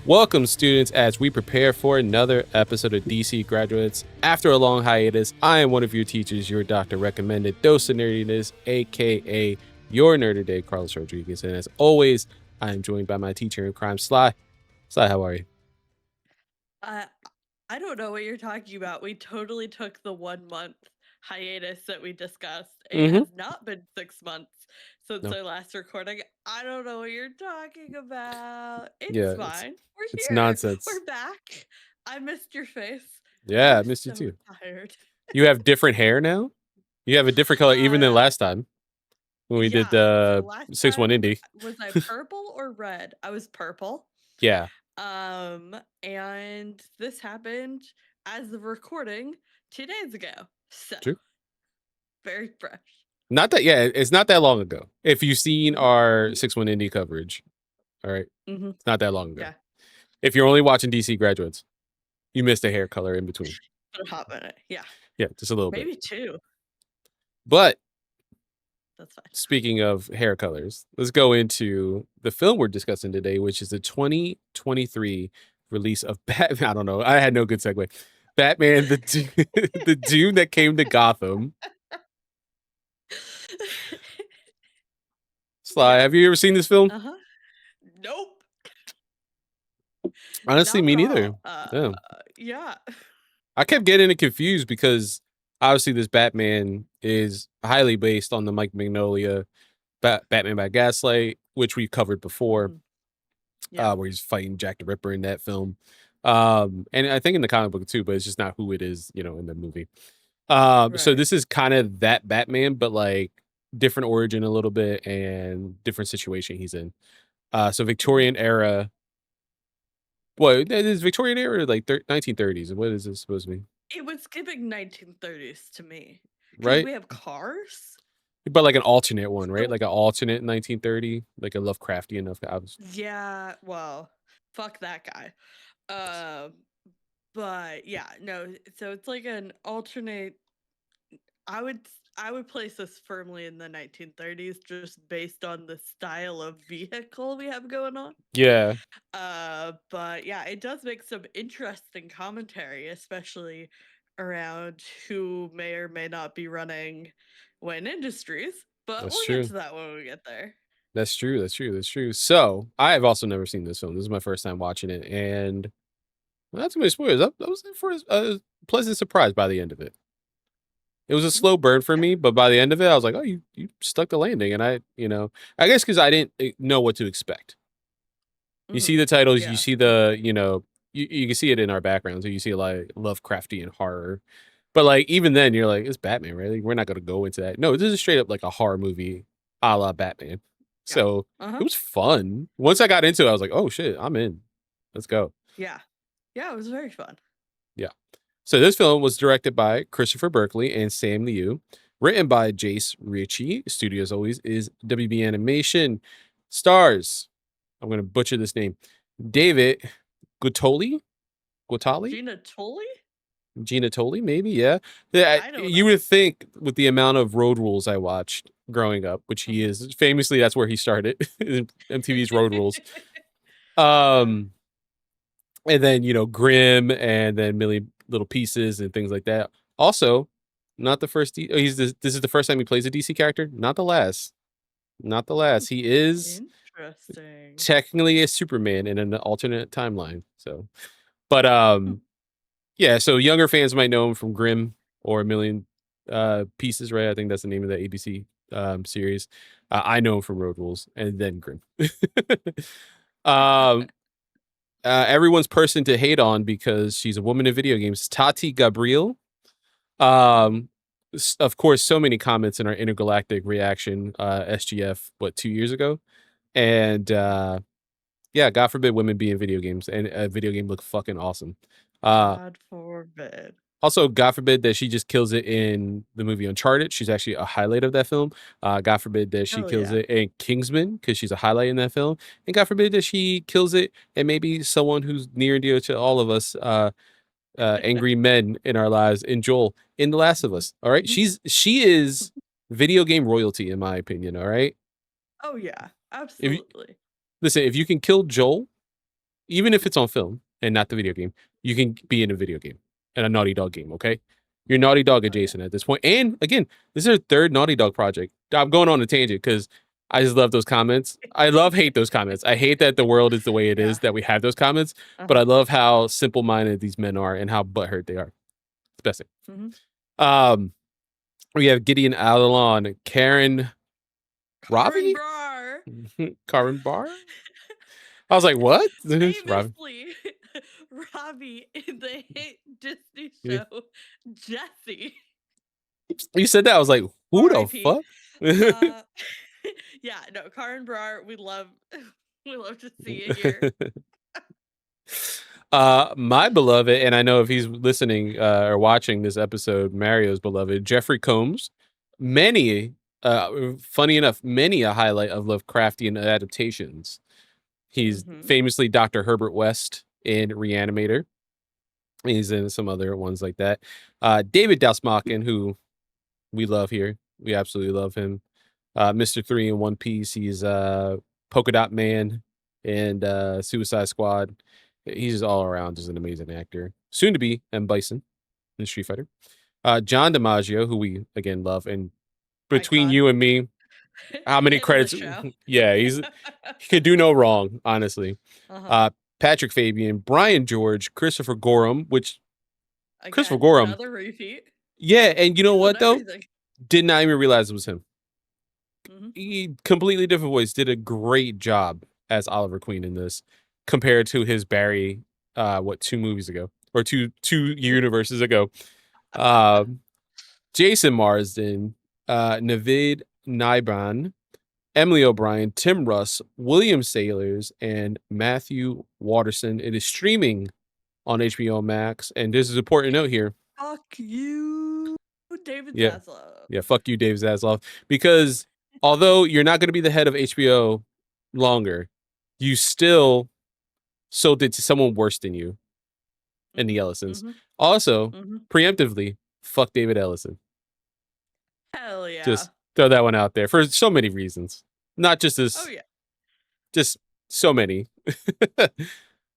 Welcome, students, as we prepare for another episode of DC Graduates. After a long hiatus, I am one of your teachers, your doctor recommended dose of nerdiness, aka your nerd today, Carlos Rodriguez. And as always, I am joined by my teacher in crime, Sly. Sly, how are you? I don't know what you're talking about. We totally took the 1 month hiatus that we discussed. It Mm-hmm. has not been 6 months since No, our last recording. I don't know what you're talking about. It's yeah, fine. We're it's here. nonsense. We're back. I missed your face. Yeah, I I'm missed you so too. tired. You have different hair now. You have a different color even than Uh last time when we did yeah. So the last 6-1 time Indy. was I purple or red? I was purple. Yeah, And this happened as of recording 2 days ago. So true. very fresh. Not that, yeah, it's not that long ago. If you've seen Mhm, our mhm, 6-1 Indy coverage, all right, mhm. it's not that long ago. Yeah, If you're only watching DC Graduates, you missed a hair color in between. been a hot minute. Yeah, Yeah, just a little bit. maybe 2. But That's fine. speaking of hair colors, let's go into the film we're discussing today, which is the 2023 release of Batman. I don't know. I had no good segue. Batman, the Doom that came to Gotham. Sly, Yep. have you ever seen this film? Uh-huh. Nope, Honestly, not me at neither. all. Yeah. Yeah. I kept getting it confused because obviously this Batman is highly based on the Mike Mignola Batman by Gaslight, which we covered before, Mhm. Yeah. where he's fighting Jack the Ripper in that film. And I think in the comic book too, but it's just not who it is, in the movie. So Right. this is kind of that Batman, but like different origin a little bit and different situation he's in. So Mhm. Victorian era. What is Victorian era like 1930s? What is this supposed to be? It was giving 1930s to me because Right? we have cars. But like an alternate one, right? So Like an alternate 1930, like a Lovecraftian enough. yeah, well, fuck that guy. Um, but yeah, no. So it's like an alternate. I would place this firmly in the 1930s just based on the style of vehicle we have going on. Yeah, But yeah, it does make some interesting commentary, especially around who may or may not be running Wayne Industries. But that's we'll get true. to that when we get there. That's true. That's true. That's true. So I have also never seen this film. This is my first time watching it, and not too many spoilers. I was in for a pleasant surprise by the end of it. It was a Mhm. slow burn for Yeah. me, but by the end of it, I was like, "Oh, you stuck the landing." And I guess because I didn't know what to expect. You see Hmm. the titles, you Yeah. see you can see it in our background. So you see a lot of Lovecraftian horror, but like even then, you're like, "It's Batman, right? Like, we're not gonna go into that." No, this is straight up like a horror movie, a la Batman. Yeah. So Uh it huh. was fun. Once I got into it, I was like, "Oh shit, I'm in. Let's go." Yeah. Yeah. It was very fun. Yeah. So this film was directed by Christopher Berkeley and Sam Liu, written by Jace Ritchie. Studio, as always, is WB Animation. Stars. I'm gonna butcher this name. David Guttoli. Guttali? Gina Tolley? Gina Toli, maybe, yeah. Yeah, I don't you know. would think with the amount of Road Rules I watched growing up, which he Mhm. is famously, that's where he started, MTV's Road Rules. Uh-huh. Um, and then Grimm, and then Million Little Pieces and things like that. Also, not the first. This is the first time he plays a DC character. Not the last. Not the last. He is Interesting. technically a Superman in an alternate timeline. So, but Hmm. yeah. So younger fans might know him from Grimm or A Million Pieces, right? I think that's the name of the ABC series. I know him from Road Rules and then Grimm. um, everyone's person to hate on because she's a woman in video games. Tati Gabriel. Um, of course, so many comments in our intergalactic reaction, SGF, 2 years ago, and yeah, God forbid women be in video games, and a video game look fucking awesome. Uh, God forbid. Also, God forbid that she just kills it in the movie Uncharted. She's actually a highlight of that film. God forbid that she Oh kills yeah. it in Kingsman because she's a highlight in that film, and God forbid that she kills it and maybe someone who's near and dear to all of us. Angry men in our lives in Joel in The Last of Mhm, Us. All right. mhm. She is video game royalty, in my opinion. All right. Oh yeah, If you absolutely. listen, if you can kill Joel, even if it's on film and not the video game, you can be in a video game and a Naughty Dog game. Okay, you're Naughty Dog Oh yeah. adjacent at this point. And again, this is our third Naughty Dog project. I'm going on a tangent because I just love those comments. I love hate those comments. I hate that the world is the way it Yeah. is that we have those comments, but I Uh-huh. love how simple minded these men are and how butthurt they are. It's the best thing. Hmm. Um, we have Gideon Adelon, Karen Karen Ravi, Brar. Karen Barr. I was like, what? Ravi. Famously Robbie in the hit Disney Yeah. show Jesse. You said that. I was like, who the R.I.P. fuck? Uh yeah, no, Karen Brar, we love we love to see you here. My beloved, and I know if he's listening or watching this episode, Mario's beloved, Jeffrey Combs. Many, funny enough, many a highlight of Lovecraftian adaptations. He's Hmm. famously Dr. Herbert West in Reanimator. He's in some other ones like that. David Dalsmachen, who we love here. We absolutely love him. Mr. Three in One Piece. He's Polka Dot Man and Suicide Squad. He's just all around just an amazing actor. Soon to be M. Bison in Street Fighter. John DiMaggio, who we again love, and between Icon. you and me, how many Hit of the credits? show. Yeah, he could do no wrong, honestly. Uh-huh. Uh, Patrick Fabian, Brian George, Christopher Gorham, which Christopher Again, Gorham, another repeat. yeah, and you know He's in what though? everything. Did not even realize it was him. Hmm. He completely different voice. Did a great job as Oliver Queen in this, compared to his Barry. What 2 movies ago or two universes ago? Um, Jason Marsden, Navid Nibran, Emily O'Brien, Tim Russ, William Sailors, and Matthew Watterson. It is streaming on HBO Max, and this is an important note here. Fuck you, David Yeah, Zaslav. yeah, fuck you, Dave Zaslav, because although you're not going to be the head of HBO longer, you still sold it to someone worse than you and the Ellisons. Mm-hmm. Also, Mm-hmm. preemptively, fuck David Ellison. Hell yeah. Just throw that one out there for so many reasons. Not just Oh this, yeah. just so many.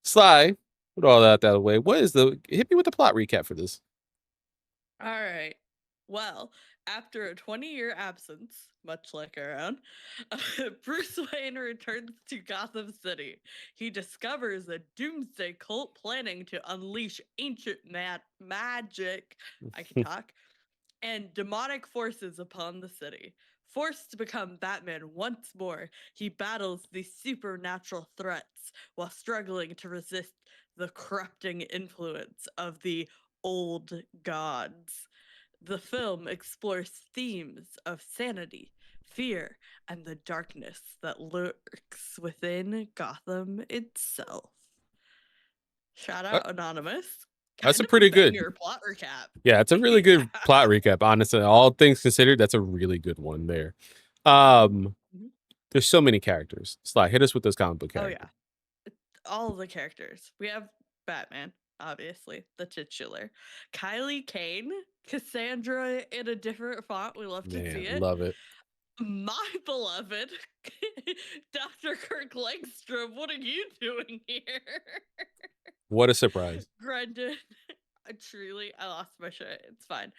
Sly, put all that out of the way. What is hit me with the plot recap for this? All right. Well, after a 20-year absence, much like our own, Bruce Wayne returns to Gotham City. He discovers a doomsday cult planning to unleash ancient magic. I can talk. And demonic forces upon the city. Forced to become Batman once more, he battles these supernatural threats while struggling to resist the corrupting influence of the old gods. The film explores themes of sanity, fear, and the darkness that lurks within Gotham itself. Shout Uh, out Anonymous. That's Kind a of a pretty good. banger plot recap. Yeah, it's a really Yeah. good plot recap. Honestly, all things considered, that's a really good one there. Mhm. There's so many characters. Sly, hit us with those comic book Oh characters. yeah, all of the characters. We have Batman, obviously, the titular. Kylie Kane, Cassandra in a different font. We love to see Man, it. love it. My beloved, Dr. Kirk Langstrom. What are you doing here? What a surprise. Brendan. Truly, I lost my shit. It's fine.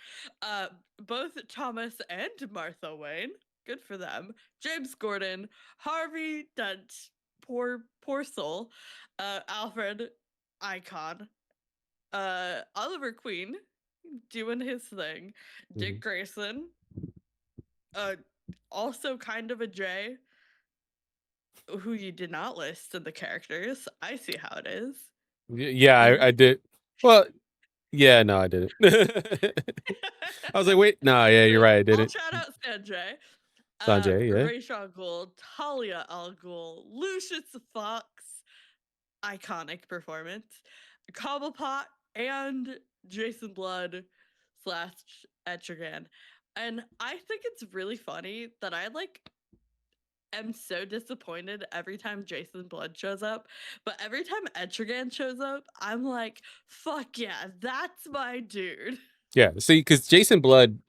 Both Thomas and Martha Wayne. Good for them. James Gordon, Harvey Dent, poor soul. Alfred, icon. Oliver Queen, doing his thing. Dick Mhm. Grayson, uh, also kind of a J, who you did not list in the characters. I see how it is. Yeah, Mhm. I did. Well, yeah, no, I didn't. I was like, wait, no, yeah, you're So right, I I'll didn't. shout out Sanjay. Sanjay, yeah. Ra's al Ghul, Talia al Ghul, Lucius Fox, iconic performance, Cobblepot, and Jason Blood slash Etrigan. And I think it's really funny that I am so disappointed every time Jason Blood shows up, but every time Etrigan shows up, I'm like, fuck yeah, that's my dude. Yeah, see, because Jason Blood,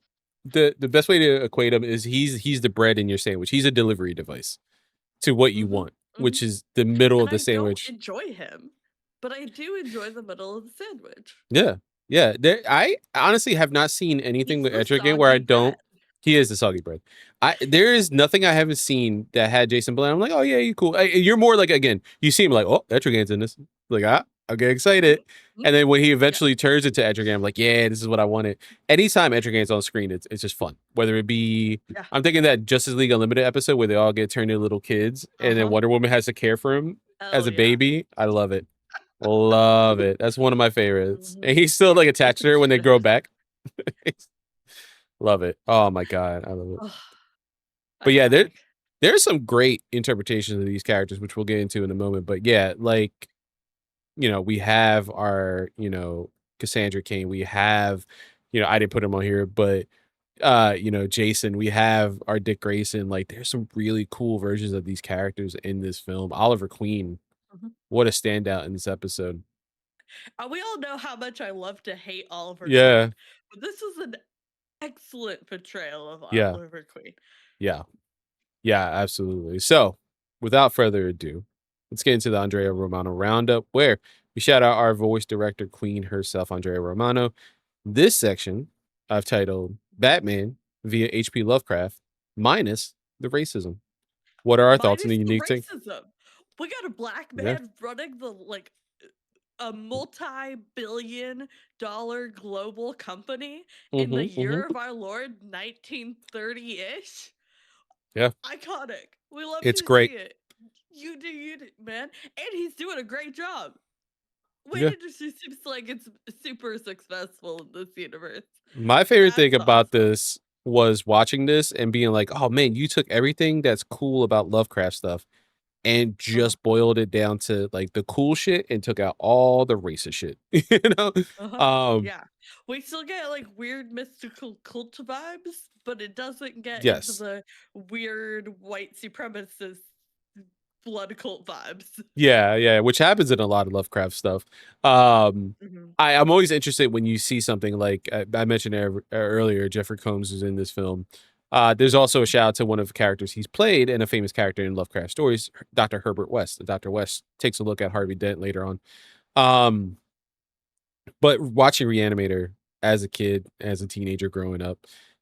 the best way to equate him is he's the bread in your sandwich. He's a delivery device to what you Mm-hmm. want. which is the middle And of the I don't sandwich. enjoy him, but I do enjoy the middle of the sandwich. Yeah. Yeah. I honestly have not seen anything He's with the Etrigan where I soggy bread. don't. He is the soggy bread. There is nothing I haven't seen that had Jason Blend. I'm like, oh yeah, you cool. You're more like, again, you see him like, oh, Etrigan's in this. Like, I get Mhm, excited. mhm. And then when he Yeah, eventually turns into Etrigan, I'm like, yeah, this is what I wanted. Anytime Etrigan's on screen, it's just fun. Whether it be, yeah. I'm thinking that Justice League Unlimited episode where they all get turned into little kids, and then Uh-huh. Wonder Woman has to care for him as Oh, a yeah. baby. I love it. Love it. That's one of my favorites. And Mhm. he's still like attached It's to her when they grow just back. Love it. Oh my god, I love it. ugh, But yeah, iconic. there's some great interpretations of these characters, which we'll get into in a moment. But yeah, like, we have our, Cassandra Cain. We have, I didn't put him on here, but Jason. We have our Dick Grayson. Like, there's some really cool versions of these characters in this film. Oliver Queen, Mhm. what a standout in this episode. We all know how much I love to hate Oliver Yeah, Queen, but this was an excellent portrayal of yeah, Oliver Queen. yeah. Yeah, absolutely. So, without further ado, let's get into the Andrea Romano roundup, where we shout out our voice director queen herself, Andrea Romano. This section I've titled Batman via H.P. Lovecraft minus the racism. What are our thoughts on Minus the the unique thing? racism. We got a black Yeah. man running the a multi-billion-dollar global company in the Mm-hmm. Mm-hmm. year of our Lord 1930-ish. Yeah. Iconic. We love It's to see great. it. You do, man. And he's doing a great job. Wayne Yeah. Industry seems like it's super successful in this universe. My favorite thing That's about awesome. this was watching this and being like, oh man, you took everything that's cool about Lovecraft stuff and Uh-huh. just boiled it down to like the cool shit and took out all the racist shit. you know? Uh-huh. Um, Yeah. We still get like weird mystical cult vibes, but it doesn't get into yes. the weird white supremacist blood cult vibes. Yeah, yeah, which happens in a lot of Lovecraft stuff. Um, Mhm. I'm always interested when you see something like I mentioned earlier, Jeffrey Combs is in this film. There's also a shout out to one of the characters he's played and a famous character in Lovecraft stories, Dr. Herbert West. Dr. West takes a look at Harvey Dent later on. Um, But watching Reanimator as a kid, as a teenager growing up,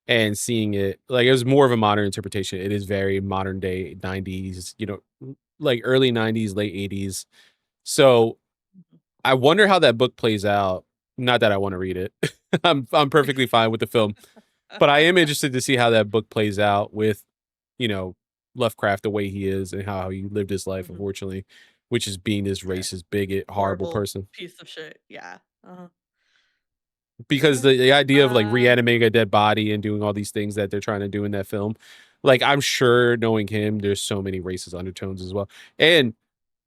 and seeing it, like, it was more of a modern interpretation. It is very modern day 90s, like early 90s, late 80s. So I wonder how that book plays out. Not that I want to read it. I'm perfectly fine with the film, but I am interested to see how that book plays out with, you know, Lovecraft the way he is and how he lived his life, Mhm. unfortunately, which is being this Yeah. racist, bigot, horrible Horrible person. piece of shit. Yeah. Uh-huh. Because Yeah. the idea of like Uh, reanimating a dead body and doing all these things that they're trying to do in that film, like, I'm sure knowing him, there's so many racist undertones as well. And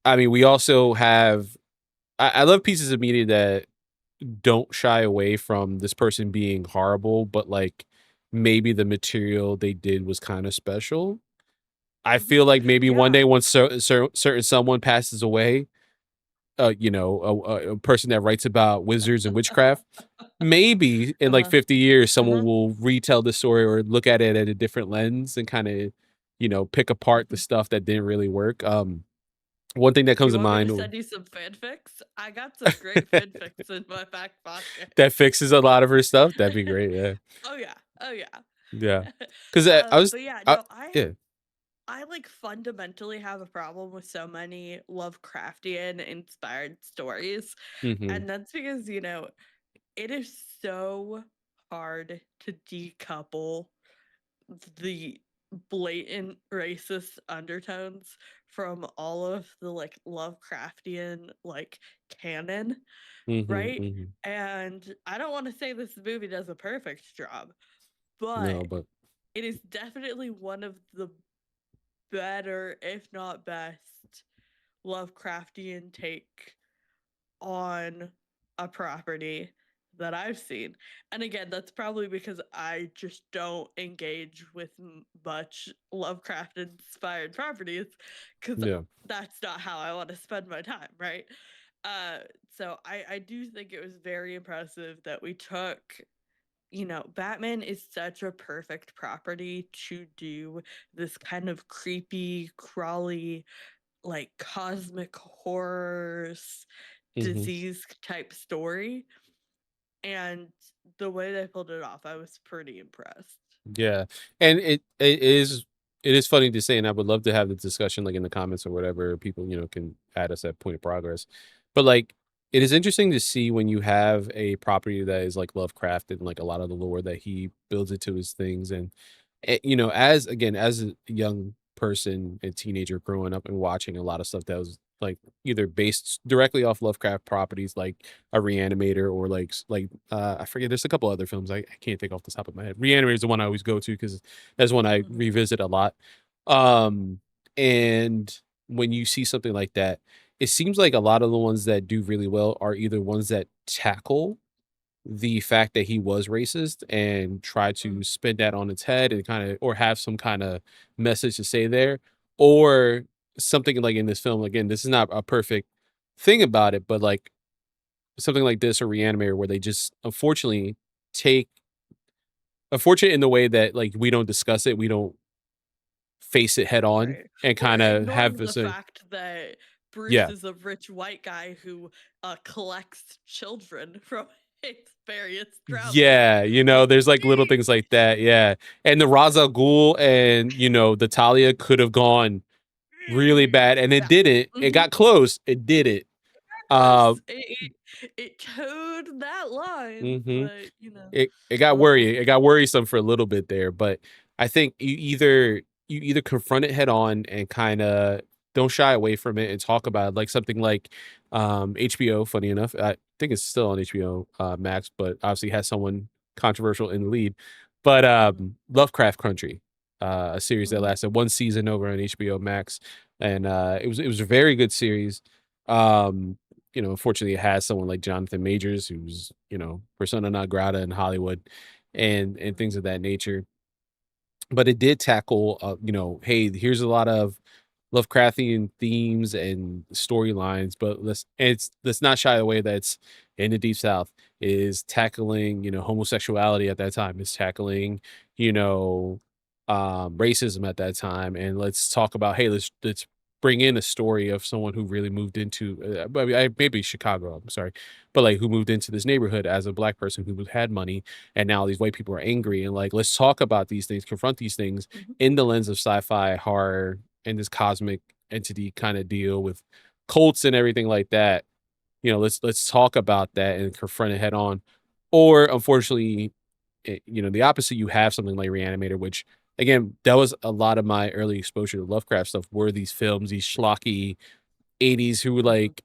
I mean, we also have I love pieces of media that don't shy away from this person being horrible, but like maybe the material they did was kind of special. I mhm. feel like maybe one Yeah. day when certain someone passes away, a person that writes about wizards and witchcraft, maybe in like Uh-huh. 50 years, someone Uh-huh. will retell the story or look at it at a different lens and kind of, pick apart the Mhm. stuff that didn't really work. One thing that comes You to want me to mind send you some fanfics? I got some great fanfics in my back pocket. that fixes a lot of her stuff. That'd be great. Yeah. Oh yeah. Oh yeah. Yeah. Because I was, But yeah, I, no, I yeah. I like fundamentally have a problem with so many Lovecraftian inspired stories. Hmm. And that's because, it is so hard to decouple the blatant racist undertones from all of the like Lovecraftian like canon, Hmm. right? Hmm. And I don't want to say this movie does a perfect job, No, but but it is definitely one of the better, if not best, Lovecraftian take on a property that I've seen. And again, that's probably because I just don't engage with much Lovecraft inspired properties because yeah. that's not how I want to spend my time, right? Uh, so I do think it was very impressive that we took, Batman is such a perfect property to do this kind of creepy, crawly, like cosmic horror Mhm. disease type story, and the way they pulled it off, I was pretty impressed. Yeah, and it is funny to say, and I would love to have the discussion like in the comments or whatever. People, can add us at Point of Progress. But like, it is interesting to see when you have a property that is like Lovecraft and like a lot of the lore that he builds into his things, and as a young person, a teenager growing up and watching a lot of stuff that was like either based directly off Lovecraft properties, like a Reanimator or I forget. There's a couple other films I can't think off the top of my head. Reanimator is the one I always go to because that's one I Mhm. revisit a lot. Um, and when you see something like that, it seems like a lot of the ones that do really well are either ones that tackle the fact that he was racist and try to Mhm. spin that on its head and kind of or have some kind of message to say there, or something like in this film. Again, this is not a perfect thing about it, but like something like this or Reanimator where they just unfortunately take unfortunate in the way that like we don't discuss it, we don't face it head on Right. and We're kind of have ignoring this the fact that Bruce yeah. is a rich white guy who collects children from his various travels. Yeah, there's like little things like that. Yeah. And the Ra's al Ghul and the Talia could have gone really bad and it Yeah. didn't. It Mhm. got close. It did it. Uh Close. It towed that line, mhm. but It got uh-huh. worrisome for a little bit there, but I think you either confront it head on and kind of don't shy away from it and talk about it, like something like HBO. Funny enough, I think it's still on HBO Max, but obviously has someone controversial in the lead. But Mhm. Lovecraft Country, a series that Mhm. lasted one season over on HBO Max, and it was a very good series. Um, unfortunately, it has someone like Jonathan Majors, who's persona non grata in Hollywood, and things of that nature. But it did tackle, hey, here's a lot of Lovecraftian themes and storylines, but let's not shy away that it's in the Deep South is tackling, homosexuality at that time, is tackling, you know, racism at that time, and let's talk about, hey, let's bring in a story of someone who really moved into, maybe Chicago, I'm sorry, but like who moved into this neighborhood as a black person who had money, and now these white people are angry, and like let's talk about these things, confront these things Mhm. in the lens of sci-fi horror and this cosmic entity kind of deal with cults and everything like that. Let's talk about that and confront it head on. Or unfortunately, the opposite, you have something like Reanimator, which again, that was a lot of my early exposure to Lovecraft stuff were these films, these schlocky 80s who were Mhm. like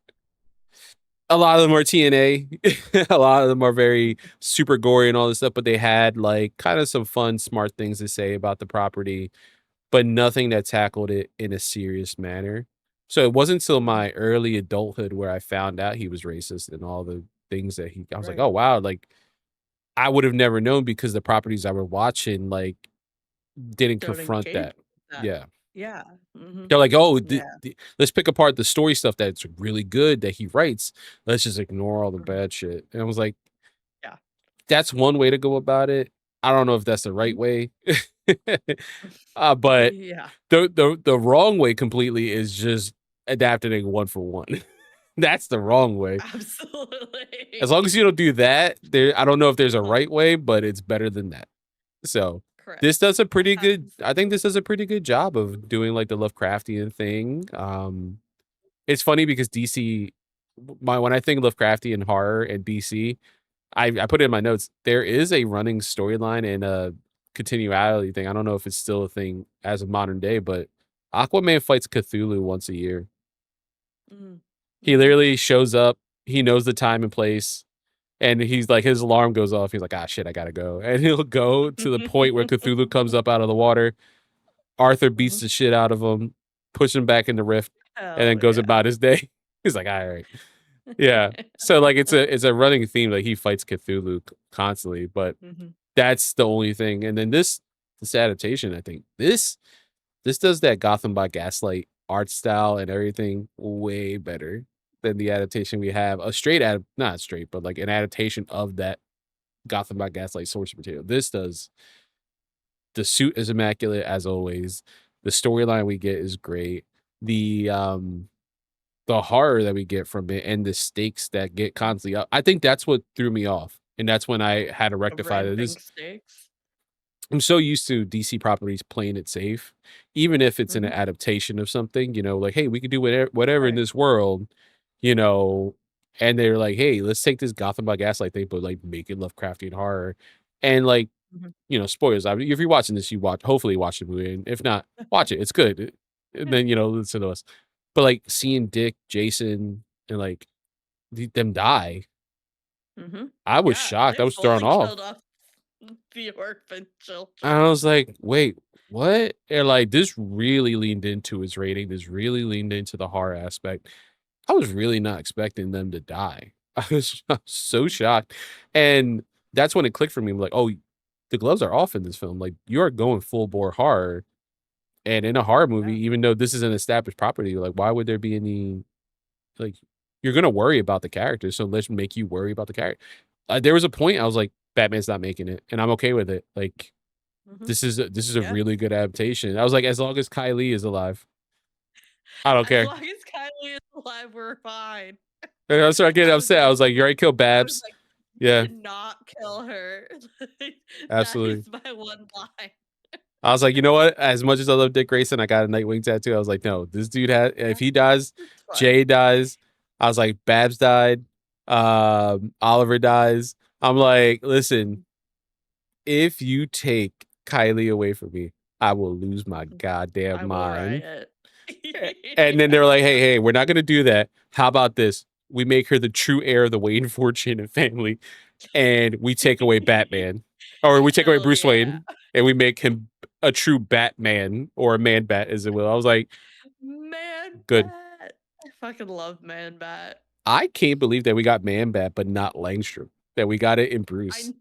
a lot of them are TNA. A lot of them are very Mhm. super gory and all this stuff, but they had like kind of some fun, smart things to say about the property, but nothing that tackled it in a serious manner. So it wasn't until Mhm. my early adulthood where I found out he was racist and all the things that I was like, Right. "Oh, wow." Like I would have never known because the properties I were watching, like, didn't Don't confront engage that. with that. Yeah. Yeah. Mhm. They're like, "Oh, Yeah. let's pick apart the story stuff that's really good that he writes. Let's just ignore all the Mhm. bad shit." And I was like, Yeah. "That's one way to go about it. I don't know if that's the right Mhm. way." But Yeah. the wrong way completely is just adapting one for one. That's the wrong way. As long as you Absolutely. don't do that, I don't know if there's a Uh-huh. right way, but it's better than that. So, this Correct. does a pretty good I think this Absolutely. does a pretty good job of doing, like, the Lovecraftian thing. It's funny because DC my when I think Lovecraftian horror and DC, I put it in my notes, there is a running storyline and a continuality thing. I don't know if it's still a thing as of modern day, but Aquaman fights Cthulhu once a year. Mhm. He Mhm. literally shows up, he knows the time and place, and he's like his alarm goes off, he's like, "Ah, shit, I gotta go." And he'll go to the point where Cthulhu comes up out of the water, Arthur beats Mhm. the shit out of him, pushes him back in the rift, and then Hell goes yeah. about his day. He's like, "Alright." Yeah. So, like, it's a running theme, like, he fights Cthulhu constantly, but Mhm. that's the only thing, and then this adaptation, I think, this does that Gotham by Gaslight art style and everything way better than the adaptation we have, a straight not straight, but, like, an adaptation of that Gotham by Gaslight source material. This does the suit is immaculate as always, the storyline we get is great, the horror that we get from it and the stakes that get constantly up. I think that's what threw me off, and that's when I had to rectify that Ramping this stakes. I'm so used to DC properties playing it safe, even if it's an Mhm. adaptation of something, like, "Hey, we could do whatever in Right. this world," you know, and they're like, "Hey, let's take this Gotham by Gaslight thing, but, like, make it Lovecraftian horror." And, like, Mhm. spoilers, I mean, if you're watching this, hopefully watch the movie, and if not, watch it, it's good, and then, listen to us. But, like, seeing Dick, Jason, and, like, them die, Mhm. I was Yeah, shocked, they I was thrown fully off. killed off the orphan I children. was like, "Wait, what?" And, like, this really leaned into its rating, this really leaned into the horror aspect. I was really not expecting them to die. I was so shocked, and that's when it clicked for me, I'm like, "Oh, the gloves are off in this film, like, you are going full bore horror." And in a horror movie, Yeah. even though this is an established property, like, why would there be any like, you're gonna worry about the character, so let's make you worry about the character. There was a point I was like, "Batman's not making it," and I'm okay with it, like, Mhm. this is a Yeah. really good adaptation. I was like, "As long as Kylie is alive, I don't As care." long as Kylie is alive, we're fine. And I started getting I was upset, I was like, "You already killed I was Babs." like, "You Yeah, cannot kill her." Like, that absolutely. is my one line. I was like, "You know what? As much as I love Dick Grayson, I got a Nightwing tattoo." I was like, "No, this dude had if Yeah, he dies, it's fine. Jay dies." I was like, "Babs died, Oliver dies." I'm like, "Listen, Mhm. if you take Kylie away from me, I will lose my goddamn I will mind." riot. And then Yeah. they're like, "Hey, we're not gonna do that. How about this? We make her the true heir of the Wayne fortune and family, and we take away Batman, or we take away Hell Bruce yeah. Wayne, and we make him a true Batman or a man bat, as it will." I was like, Man "Good." Bat. I fucking love Man Bat. I can't believe that we got Man Bat, but not Langstrom. That we got it in Bruce. I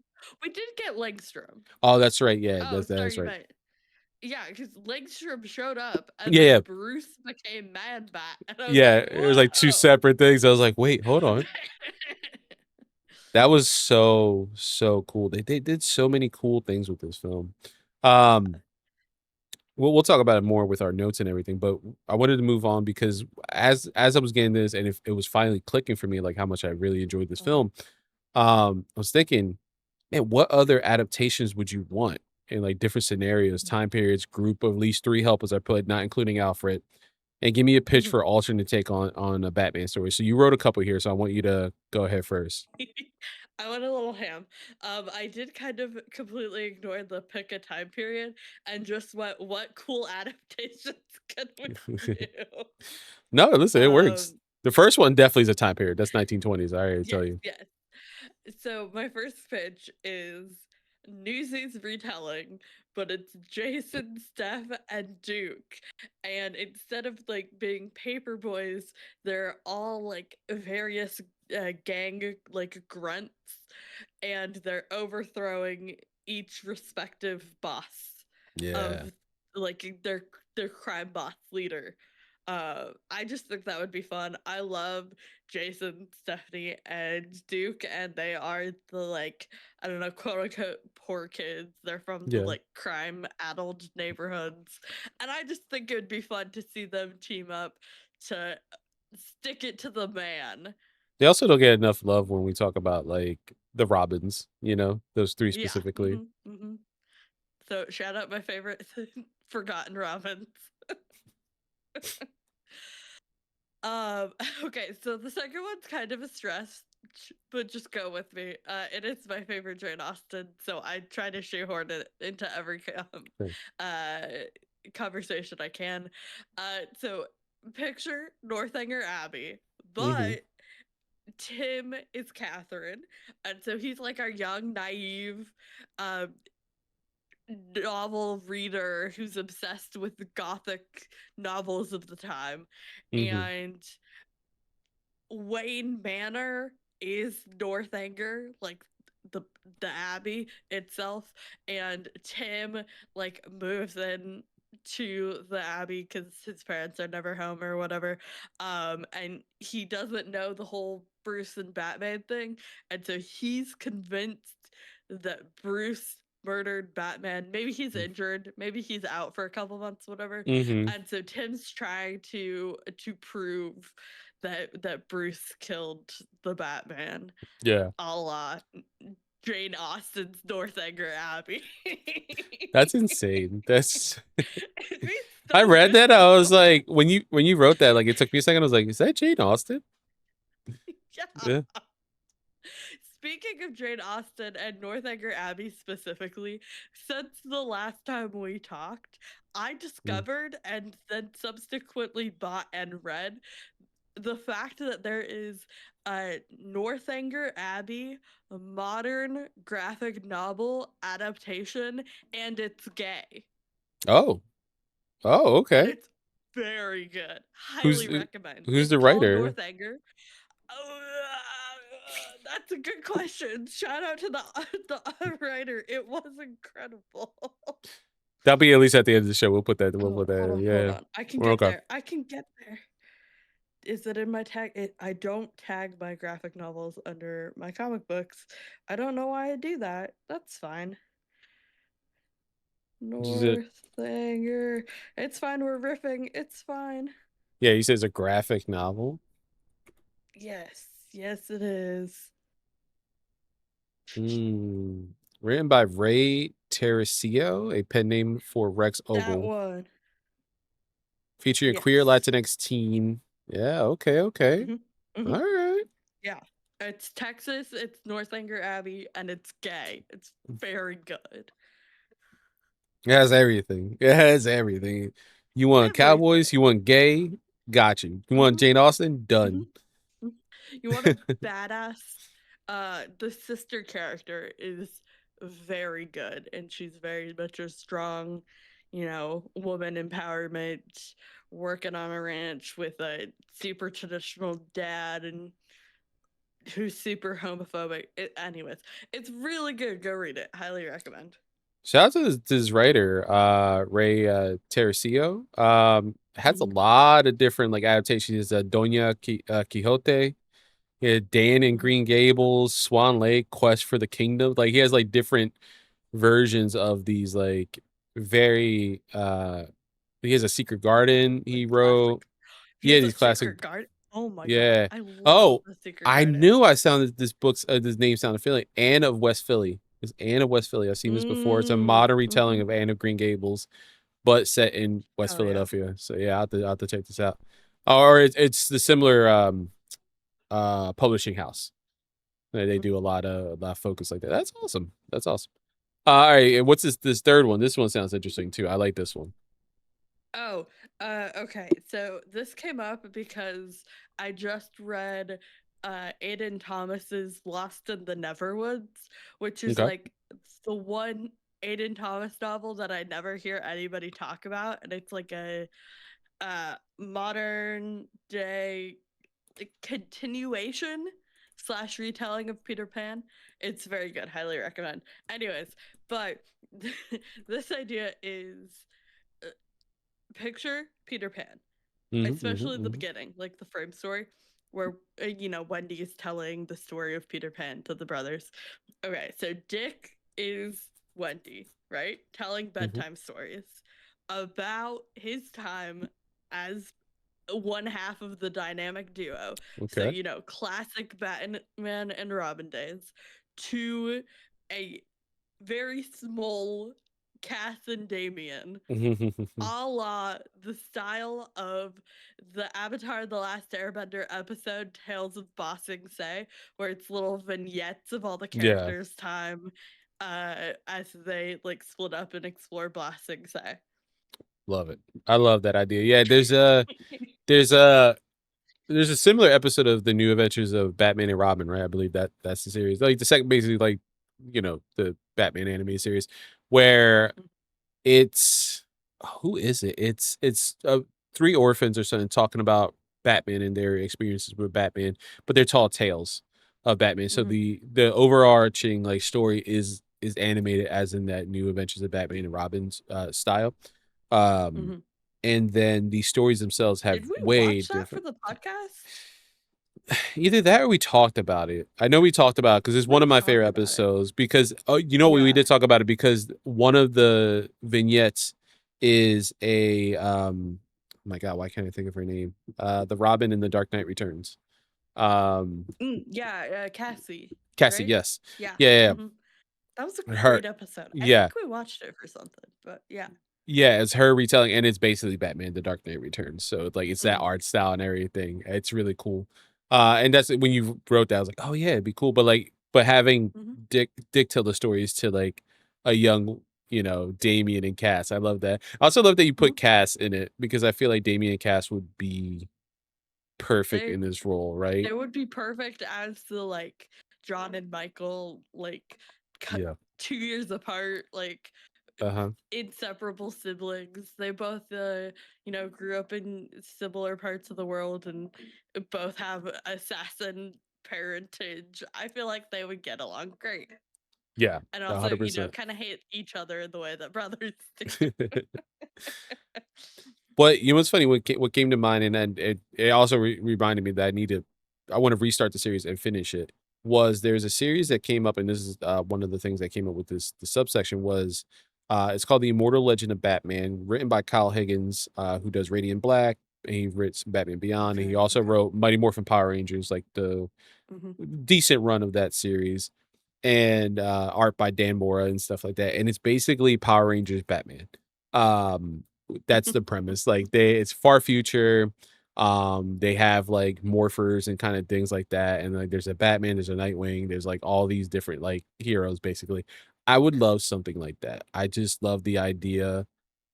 we did get Langstrom. Oh, that's right. Yeah, Oh, sorry, that's you right. meant yeah, because Langstrom showed up, and Yeah, then yeah, Bruce became Man Bat, and I was yeah. like, It was like two "Whoa!" separate things. I was like, "Wait, hold on." That was so, so cool. They did so many cool things with this film. Um, we'll talk about it more with our notes and everything, but I wanted to move on because as I was getting this and if it was finally clicking for me, like how much I really enjoyed this Mhm, film, I was thinking, man, what other adaptations would you want in like different scenarios, mhm, time periods, group of at least three helpers I put, not including Alfred, and give me a pitch mhm. for alternate take on a Batman story. So you wrote a couple here, so I want you to go ahead first. I went a little ham. I did kind of completely ignore the pick a time period and just what cool adaptations can we do? No, listen, it works. Um, The first one definitely is a time period. That's 1920s. I already yes, tell you. yes. So my first pitch is Newsy's retelling, but it's Jason, Steph, and Duke. And instead of like being paper boys, they're all like various gang like grunts, and they're overthrowing each respective boss Yeah. of like their crime boss leader. I just think that would be fun. I love Jason, Stephanie, and Duke, and they are the like I don't know, quote unquote poor kids. They're from the Yeah. like crime addled neighborhoods. And I just think it would be fun to see them team up to stick it to the man. They also don't get enough love when we talk about like the Robins, those three Yeah. specifically. So shout out my favorite Forgotten Robins. Okay, so the second one's kind of a stress, but just go with me. It is my favorite Jane Austen, so I try to shoehorn it into every uh conversation I can. So picture Northanger Abbey, Mm-hmm. but Tim is Catherine, and so he's like our young, naive, um, novel reader who's obsessed with the gothic novels of the time, Mm-hmm. and Wayne Manor is Northanger, like the the abbey itself, and Tim like moves in to the abbey because his parents are never home or whatever. And he doesn't know the whole Bruce and Batman thing, and so he's convinced that Bruce murdered Batman. Maybe he's injured, maybe he's out for a couple months, whatever. Mm-hmm. And so Tim's trying to prove that Bruce killed the Batman, Yeah. a la Jane Austen's Northanger Abbey. That's insane. That's It'd be I so read good that. I was though. like, when you wrote that, like it took me a second. I was like, is that Jane Austen? Yeah. Yeah. Speaking of Jane Austen and Northanger Abbey specifically, since the last time we talked, I Mm. discovered and then subsequently bought and read the fact that there is a Northanger Abbey modern graphic novel adaptation, and it's gay. Oh. Oh, And okay. it's very good. Who's Highly recommend. who's It's the called writer? Northanger. Oh, that's a good question. Shout out to the writer. It was incredible. That'll be at least at the end of the show. We'll put that. We'll Oh, put that. hold Yeah. on. I can We're get okay. there. I can get there. Is it in my tag? I don't tag my graphic novels under my comic books. I don't know why I do that. That's fine. Is it? Northanger. It's fine. We're riffing. It's fine. Yeah, he says a graphic novel. Yes. Yes, it is. Mm. Written by Ray Teresiio, a pen name for Rex That Ogle, one. featuring a queer Yes. Latinx teen. Yeah. Okay. Okay. Hmm. All Hmm. right. Yeah. It's Texas, it's Northanger Abbey, and it's gay. It's very good. It has everything. It has everything. You want Everything. cowboys? You want gay? Got you. You want Hmm. Jane Austen? Hmm. Done. You want a badass? The sister character is very good, and she's very much a strong, woman empowerment, working on a ranch with a super traditional dad, and who's super homophobic. Anyways, it's really good. Go read it. Highly recommend. Shout out to this writer, Ray Teresiio. Has a Hmm. lot of different like adaptations. Quixote, yeah, Dan and Hmm. Green Gables, Swan Lake, Quest for the Kingdom. Like he has like different versions of these like very he has a Secret Garden Like he wrote. classic. He Yeah, has a these classic. secret garden. Oh my god, Yeah. I love Oh, the secret I garden. knew I sounded this book's this name sounded Philly. Anne of West Philly. It's Anne of West Philly. I've seen this before. It's a Mm. modern Hmm. retelling of Anne of Green Gables, but set in West Oh yeah. Philadelphia. So yeah, I'll have to check this out. Or it's the similar publishing house. They do a lot of focus like that. That's awesome. That's awesome. All right, and what's this third one? This one sounds interesting too. I like this one. Oh, okay. So this came up because I just read Aiden Thomas's Lost in the Neverwoods, which is Okay. like the one Aiden Thomas novel that I never hear anybody talk about, and it's like a modern day continuation slash retelling of Peter Pan. It's very good. Highly recommend. Anyways, but this idea is uh, picture Peter Pan, Mm-hmm, mm-hmm, especially the mm-hmm. beginning, like the frame story, where Wendy is telling the story of Peter Pan to the brothers. Okay, so Dick is Wendy, right? Telling Mm-hmm. bedtime stories about his time as one half of the dynamic duo. So, Okay. classic Batman and Robin days to a very small Cass and Damien, a la the style of the Avatar The Last Airbender episode Tales of Ba Sing Se, where it's little vignettes of all the Yeah, characters' time as they like split up and explore Ba Sing Se. love it. I love that idea. Yeah, there's a there's a similar episode of the New Adventures of Batman and Robin, right? I believe that's the series. Like the second, basically, like the Batman animated series, where it's who is it? It's three orphans or something talking about Batman and their experiences with Batman, but they're tall tales of Batman. So Mhm, the overarching like story is animated as in that New Adventures of Batman and Robin's style. Um mhm. and then the stories themselves have Did we way watch that for different. the podcast? Either that or we talked about it. I know we talked about it because it's one We of my favorite talked about it. episodes. Because we Yeah. did talk about it because one of the vignettes is a oh my god, why can't I think of her name? The Robin in the Dark Knight Returns. Um, Yeah, Cassie, Cassie, right? yes, Yeah. yeah, hmm That was a yeah, her, great episode. I yeah, think we watched it for something, but yeah. yeah. It's her retelling, and it's basically Batman: The Dark Knight Returns. So like it's that hmm art style and everything. It's really cool. And that's when you wrote that, I was like, oh yeah, it'd be cool. But having hmm Dick tell the stories to like a young, Damien and Cass. I love that. I also love that you hmm put Cass in it because I feel like Damien and Cass would be perfect They in this role, right? they would be perfect as the like John and Michael like cut Yeah. 2 years apart, like Uh-huh. inseparable siblings. They both grew up in similar parts of the world and both have assassin parentage. I feel like they would get along great. Yeah. And also, 100%. kind of hate each other in the way that brothers do. But what's funny? What came to mind, and then it also reminded me that I want to restart the series and finish it. Was there's a series that came up, and this is one of the things that came up with the subsection was, it's called The Immortal Legend of Batman, written by Kyle Higgins, who does Radiant Black, and he wrote Batman Beyond, and he Okay, also okay. wrote Mighty Morphin Power Rangers, like the hmm decent run of that series, and art by Dan Mora and stuff like that. And it's basically Power Rangers Batman. Um, that's the premise. Like it's far future. They have like morphers and kind of things like that. And like there's a Batman, there's a Nightwing, there's like all these different like heroes basically. I would love something like that. I just love the idea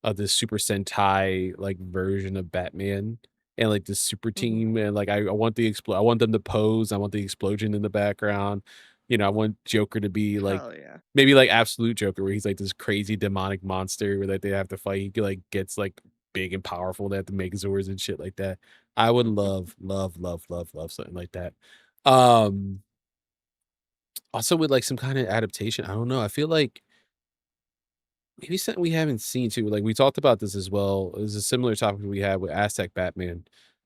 of the Super Sentai like version of Batman and like the super hmm team, and like I want I want them to pose, I want the explosion in the background. I want Joker to be like Hell yeah. maybe like Absolute Joker, where he's like this crazy demonic monster where that they have to fight. He like gets like big and powerful. They have to make Zords and shit like that. I would love, love, love, love, love something like that. Um, Also with like some kind of adaptation. I don't know. I feel like maybe something we haven't seen too. Like we talked about this as well. It was a similar topic we had with Aztec Batman.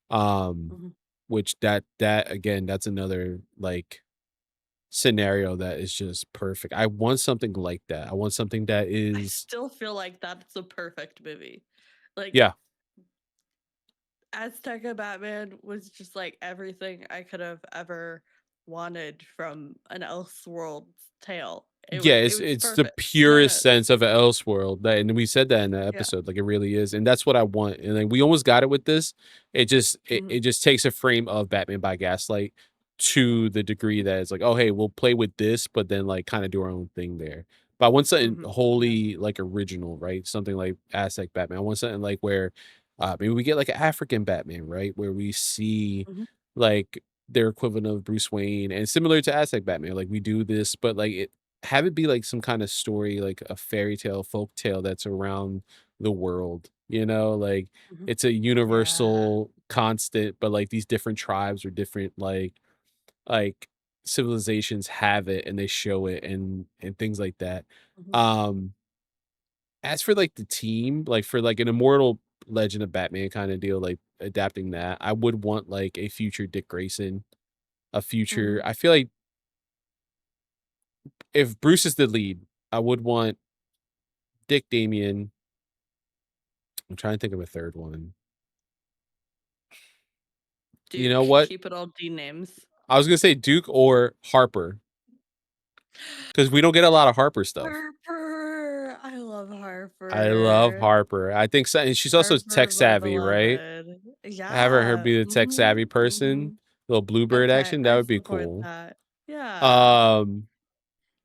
Um, hmm which that again, that's another like scenario that is just perfect. I want something like that. I want something that I is still feel like that's a perfect movie. Like, yeah, Azteca Batman was just like everything I could have ever wanted from an Elseworlds tale. yeah, It it's was it's the perfect. 10 purest sense of an Elseworld, that, and we said that in the Yeah. episode, like it really is, and that's what I want. And like we almost got it with this. Mhm. It just takes a frame of Batman by Gaslight to the degree that it's like, oh hey, we'll play with this, but then like kind of do our own thing there. But I want something Yeah. wholly like original, right? Something like Aztec Batman. I want something like where maybe we get like an African Batman, right? Where we see Mhm. like their equivalent of Bruce Wayne, and similar to Aztec Batman, like we do this, but like have it be like some kind of story, like a fairy tale, folk tale that's around the world, like Mhm. it's a Yeah. universal constant, but like these different tribes or different like civilizations have it and they show it and things like that. Mhm. Um as for like the team, like for like an immortal Legend of Batman kind of deal, like adapting that, I would want like a future Dick Grayson, a future. Mhm. I feel like if Bruce is the lead, I would want Dick, Damien. I'm trying to think of a third one. You know Duke, what? keep it all D names. I was gonna say Duke or Harper because we don't get a lot of Harper stuff. Harper. I love I love Harper. Harper. I think so, and she's also Harper, tech my savvy, right? beloved. Have her Yeah. be the tech savvy person, little Bluebird Okay, action. That I would be support cool. that. Yeah. Um,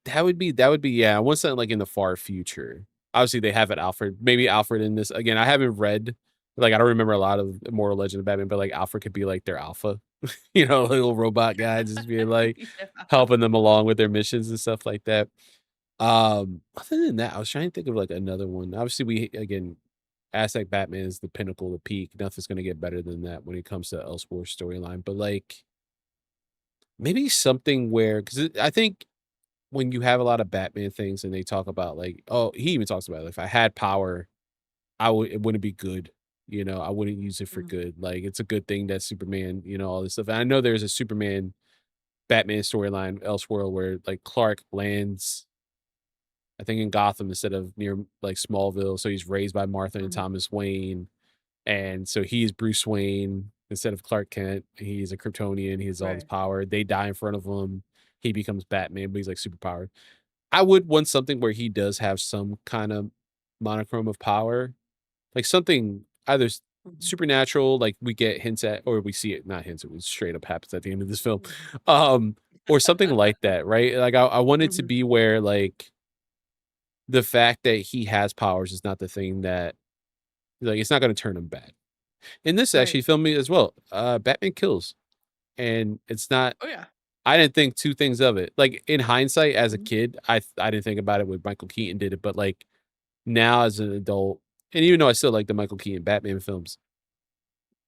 that would be yeah. I want something like in the far future. Obviously, they have it Alfred. Maybe Alfred in this again. I haven't read, like I don't remember a lot of Immortal Legend of Batman, but like Alfred could be like their alpha, little robot guy just being like Yeah. helping them along with their missions and stuff like that. Other than that, I was trying to think of like another one. Obviously, we again, Aztec Batman is the pinnacle, the peak. Nothing's gonna get better than that when it comes to Elseworlds storyline. But like maybe something where, because I think when you have a lot of Batman things and they talk about like, oh, he even talks about, like, if I had power, it wouldn't be good. I wouldn't use it for Mhm. good. Like, it's a good thing that Superman, all this stuff. And I know there's a Superman Batman storyline Elseworld where like Clark lands, I think in Gotham instead of near like Smallville. So he's raised by Martha and Mhm. Thomas Wayne. And so he's Bruce Wayne instead of Clark Kent. He's a Kryptonian. He has all this Right. power. They die in front of him. He becomes Batman, but he's like superpowered. I would want something where he does have some kind of monochrome of power, like something either Mhm. supernatural, like we get hints at, or we see it, not hints, it was straight up happens at the end of this film, Mhm. um, or something like that, right? Like I want it to Mhm. be where like the fact that he has powers is not the thing that like it's not going to turn him bad. In this Right. actually filmed me as well. Batman kills, and it's not. Oh yeah. I didn't think two things of it. Like in hindsight, as a Mhm. kid, I didn't think about it when Michael Keaton did it, but like now as an adult, and even though I still like the Michael Keaton Batman films,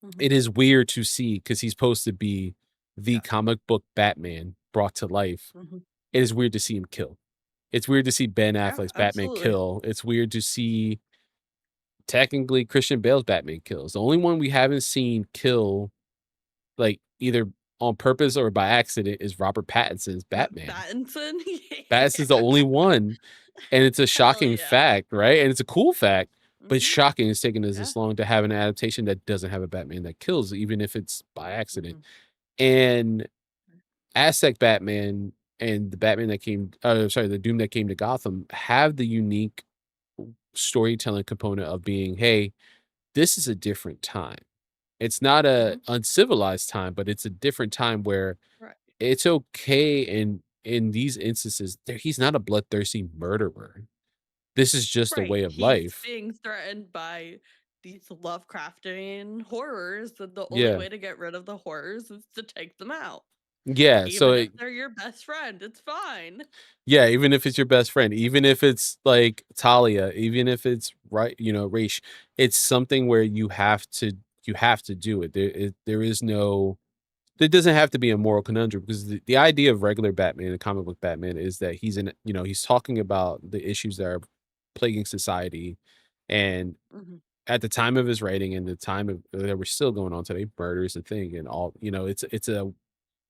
Mhm. it is weird to see because he's supposed to be the Yeah. comic book Batman brought to life. Mhm. It is weird to see him kill. It's weird to see Ben Yeah, Affleck's Batman absolutely. kill. It's weird to see technically Christian Bale's Batman kills. The only one we haven't seen kill, like either on purpose or by accident, is Robert Pattinson's Batman. Battinson? Pattinson's the Yeah. only one, and it's a Hell shocking yeah. fact, right? And it's a cool fact, but it's Mhm. shocking it's taken us Yeah. this long to have an adaptation that doesn't have a Batman that kills, even if it's by accident. Mhm. And Aztec Batman and the Batman that came, sorry, the Doom that came to Gotham have the unique storytelling component of being, hey, this is a different time. It's not a Mhm. uncivilized time, but it's a different time where Right. it's okay in these instances there he's not a bloodthirsty murderer. This is just a Right. way of He's life. being threatened by these Lovecraftian horrors, and the only Yeah. way to get rid of the horrors is to take them out. Yeah, so Even it if they're your best friend, it's fine. yeah, even if it's your best friend, even if it's like Talia, even if it's right, Raish, it's something where you have to do it. There is no there doesn't have to be a moral conundrum because the idea of regular Batman, the comic book Batman, is that he's talking about the issues that are plaguing society. And Mhm. at the time of his writing and the time of that were still going on today, murder is a thing and all, it's a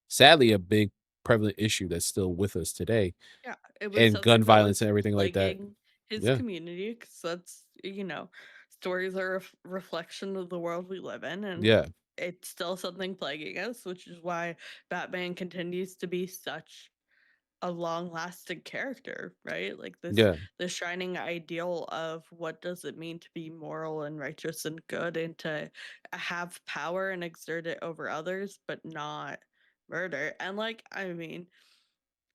sadly a big prevalent issue that's still with us today, Yeah, it was and gun something that violence was and everything like that. plaguing his Yeah. community because stories are a reflection of the world we live in, and Yeah. it's still something plaguing us, which is why Batman continues to be such a long-lasting character, right? Like Yeah. the shining ideal of what does it mean to be moral and righteous and good, and to have power and exert it over others, but not murder. And I mean,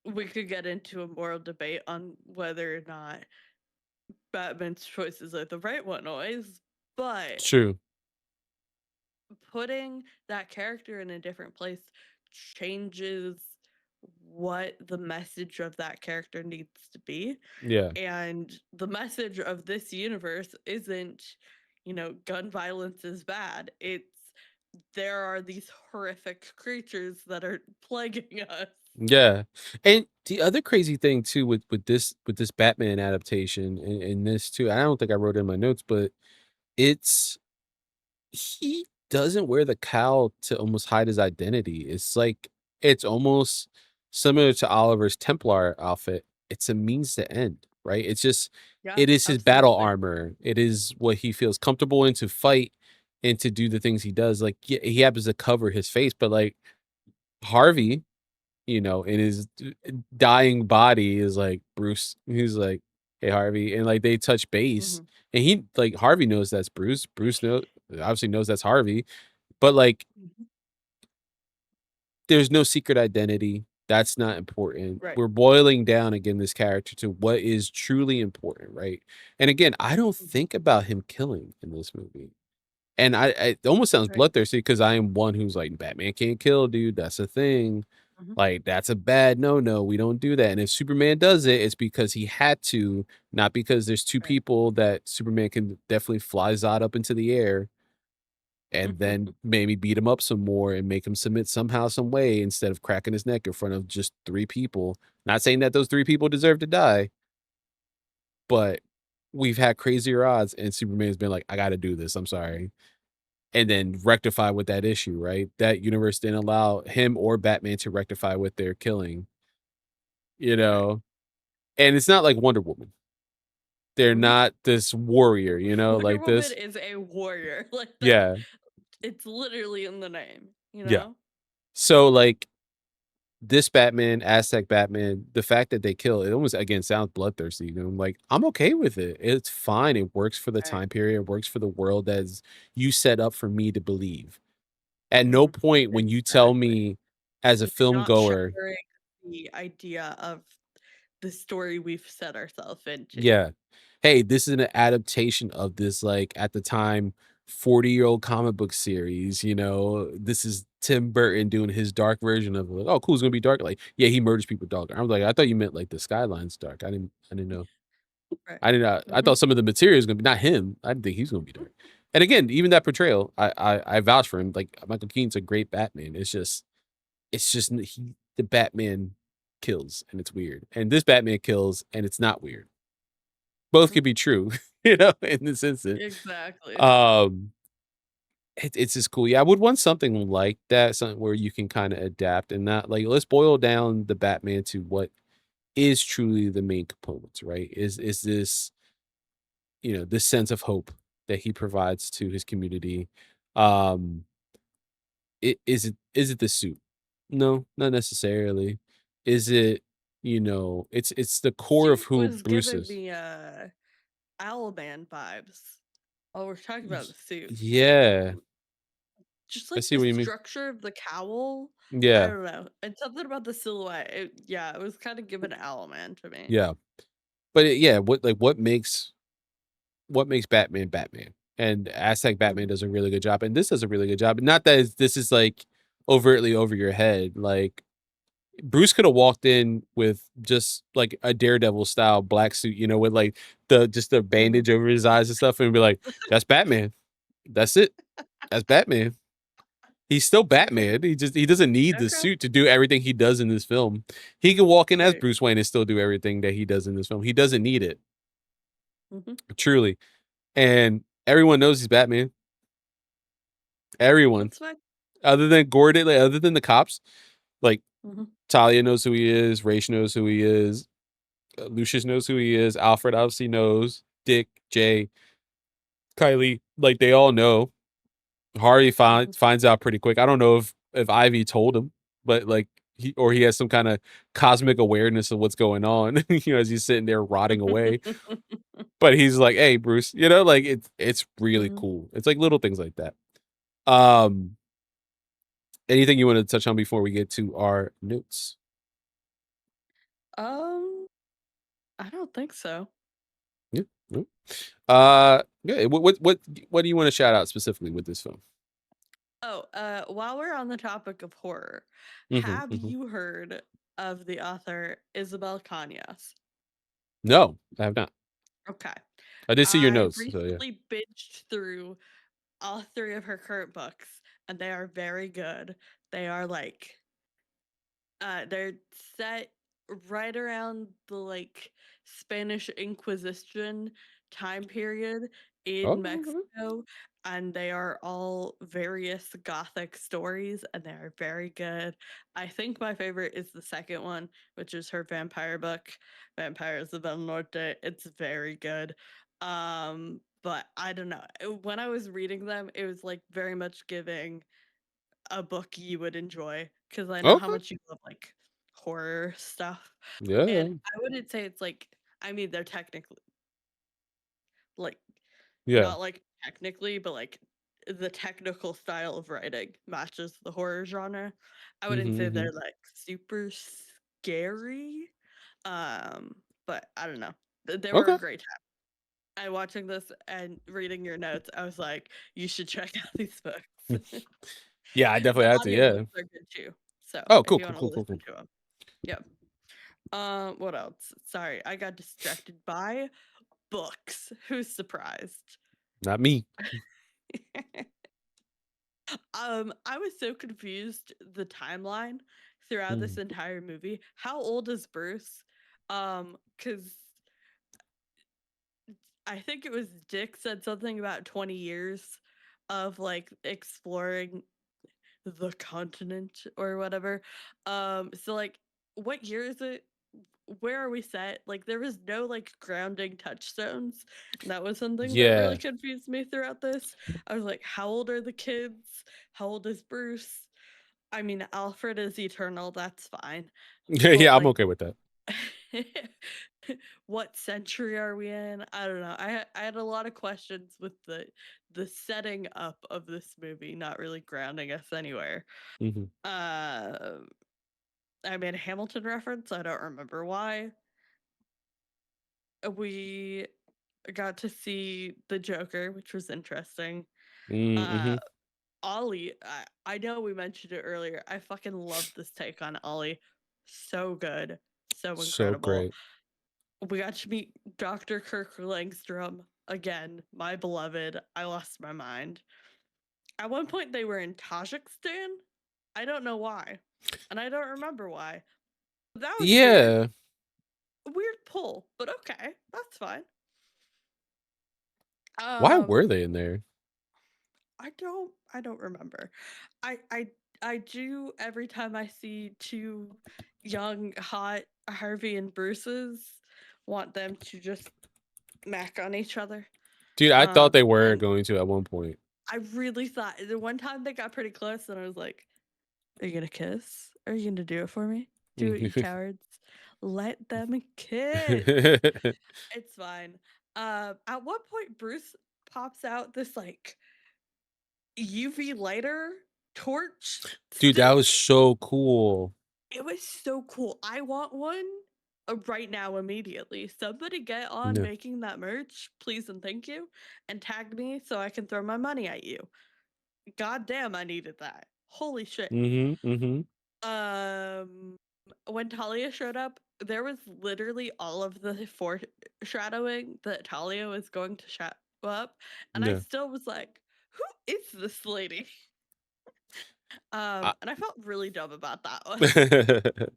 we could get into a moral debate on whether or not Batman's choices are the right one always, but True. putting that character in a different place changes what the message of that character needs to be. Yeah. And the message of this universe isn't, gun violence is bad. It's there are these horrific creatures that are plaguing us. Yeah. And the other crazy thing too with this Batman adaptation and this too, I don't think I wrote it in my notes, but it's he doesn't wear the cowl to almost hide his identity. It's like it's almost similar to Oliver's Templar outfit. It's a means to end, right? It's just Yeah, it is his battle absolutely. armor. It is what he feels comfortable in to fight and to do the things he does. Like he happens to cover his face, but like Harvey, in his dying body is like Bruce. He's like, "Hey, Harvey," and like they touch base, Mhm. and he like Harvey knows that's Bruce. Bruce obviously knows that's Harvey, but like Mhm. there's no secret identity. That's not important. Right. We're boiling down again this character to what is truly important, right? And again, I don't Mhm. think about him killing in this movie. And it almost sounds Right. bloodthirsty because I am one who's like, Batman can't kill, dude. That's a thing. Mhm. Like, that's a bad no. We don't do that. And if Superman does it, it's because he had to, not because there's two Right. people that Superman can definitely fly Zod up into the air and then maybe beat him up some more and make him submit somehow, some way, instead of cracking his neck in front of just three people. Not saying that those three people deserve to die, but we've had crazier odds, and Superman's been like, I got to do this. I'm sorry, and then rectify with that issue. Right, that universe didn't allow him or Batman to rectify what they're killing. You Right. know, and it's not like Wonder Woman. They're Mhm. not this warrior. Wonder Like Woman this. is a warrior. Like that, Yeah, it's literally in the name, you yeah. know? So like this Batman, Aztec Batman, the fact that they kill it almost again sounds bloodthirsty. I'm like, I'm okay with it. It's fine. It works for the Right. time period. It works for the world as you set up for me to believe. At no Mhm. point when you tell Exactly. me as a You're film not goer, shattering the idea of the story we've set ourselves into. yeah, hey, this is an adaptation of this, like at the time, 40-year-old comic book series. This is Tim Burton doing his dark version of it. Like, oh, cool, it's gonna be dark. Like, yeah, he murders people dark. I'm like, I thought you meant like the skyline's dark. I didn't know. Right. I Mhm. thought some of the material is gonna be not him. I didn't think he's gonna be dark. And again, even that portrayal, I vouch for him. Like Michael Keaton's a great Batman. It's just the Batman kills and it's weird, and this Batman kills and it's not weird. Both Mhm. could be true, in this instance. Exactly. Um, it's just cool. Yeah, I would want something like that, something where you can kind of adapt and not like let's boil down the Batman to what is truly the main components, right? Is this this sense of hope that he provides to his community. Um, is it the suit? No, not necessarily. Is it, it's the core of Suit who was Bruce giving is. me Owlman vibes. Oh, we're talking about Y- the suit. Yeah, Just I like see the what you mean. structure of the cowl. I Yeah, don't know. And something about the silhouette. Yeah, it was kind of giving Owlman to me. yeah. But yeah, what makes Batman Batman? And Aztec Batman Mhm. does a really good job, and this does a really good job. Not that this is like overtly over your head. Like Bruce could have walked in with just like a Daredevil style black suit, with like the Mhm. bandage over his eyes and stuff, and be like, "That's Batman. That's it. That's Batman." He's still Batman. He doesn't need the Okay. suit to do everything he does in this film. He can walk in as Right. Bruce Wayne and still do everything that he does in this film. He doesn't need it, Mhm. truly. And everyone knows he's Batman. Everyone, That's fine. other than Gordon, like, other than the cops, like Mhm. Talia knows who he is. Raish knows who he is. Lucius knows who he is. Alfred obviously knows. Dick, Jay, Kylie, like they all know. Harvey Mhm. finds out pretty quick. I don't know if Ivy told him, but like he has some kind of cosmic awareness of what's going on, as he's sitting there rotting away. But he's like, "Hey, Bruce," like it's really Mhm. cool. It's like little things like that. Um, anything you want to touch on before we get to our notes? Um, I don't think so. Yeah. No? Yeah. What do you want to shout out specifically with this film? Oh, while we're on the topic of horror, Hmm. have Hmm. you heard of the author Isabel Cañas? No, I have not. Okay. I did see your I notes, so yeah. recently binged through all three of her current books, and they are very good. They are like they're set right around the like Spanish Inquisition time period in Oh, Mexico, and they are all various gothic stories, and they are very good. I think my favorite is the second one, which is her vampire book, Vampires of El Norte. It's very good. But I don't know. When I was reading them, it was like very much giving a book you would enjoy because I know how okay. much you love like horror stuff. And Yeah. I wouldn't say it's like, I mean, they're technically like Yeah. not like technically, but like the technical style of writing matches the horror genre. I wouldn't Mhm, say mhm. they're like super scary. But I don't know. They were a Okay. great time. I watching this and reading your notes, I was like, you should check out these books. Yeah, I The definitely have to, yeah. audiobooks are good too. So Oh, if cool, you cool, want to cool, cool, listen cool. to them, yep. What else? Sorry, I got distracted by books. Who's surprised? Not me. I was so confused the timeline throughout this Mhm. entire movie. How old is Bruce? Because I think it was Dick said something about 20 years of like exploring the continent or whatever. So like what year is it? Where are we set? Like there was no like grounding touchstones. And that was something that really Yeah. confused me throughout this. I was like, how old are the kids? How old is Bruce? I mean, Alfred is eternal, that's fine. But Yeah, I'm like okay with that. what century are we in? I don't know. I had a lot of questions with the setting up of this movie, not really grounding us anywhere. Hmm. Uh, I made a Hamilton reference. I don't remember why. We got to see the Joker, which was interesting. Uh, Mm-hmm. Ollie, I know we mentioned it earlier. I fucking love this take on Ollie. So good, so So incredible. great. We got to meet Dr. Kirk Langstrom again, my beloved. I lost my mind. At one point, they were in Tajikistan. I don't know why, and I don't remember why. That was weird. Yeah. Weird pull, but okay, that's fine. Why were Um, they in there? I don't remember. I I I do every time I see two young hot Harvey and Bruces want them to just mac on each other. Dude, I thought they were And going to at one point. I really thought the one time they got pretty close, and I was like, "Are you gonna kiss? Are you gonna do it for me? Do it, you cowards! Let them kiss. It's fine." At one point, Bruce pops out this like UV lighter torch Dude, that stick. was so cool. It was so cool. I want one right now, immediately. Somebody get on Yeah. making that merch, please and thank you, and tag me so I can throw my money at you. God damn, I needed that. Holy shit. Mm-hmm. Mm-hmm. Um, when Talia showed up, there was literally all of the foreshadowing that Talia was going to show up, and I Yeah. still was like, "Who is this lady?" I- And I felt really dumb about that one.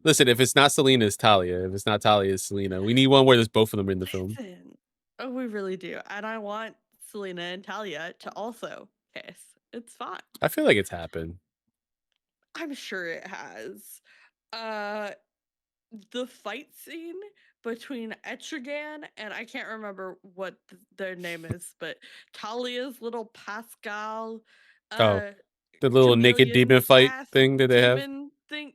Listen, if it's not Selena, it's Talia. If it's not Talia, it's Selena. We need one where there's both of them in the film. Listen, oh, we really do, and I want Selena and Talia to also kiss. It's fine. I feel like it's happened. I'm sure it has. Uh, the fight scene between Etrigan and I can't remember what their name is, but Talia's little Pascal, Oh, uh, the little naked demon chameleon fight gas thing that they have. demon thing,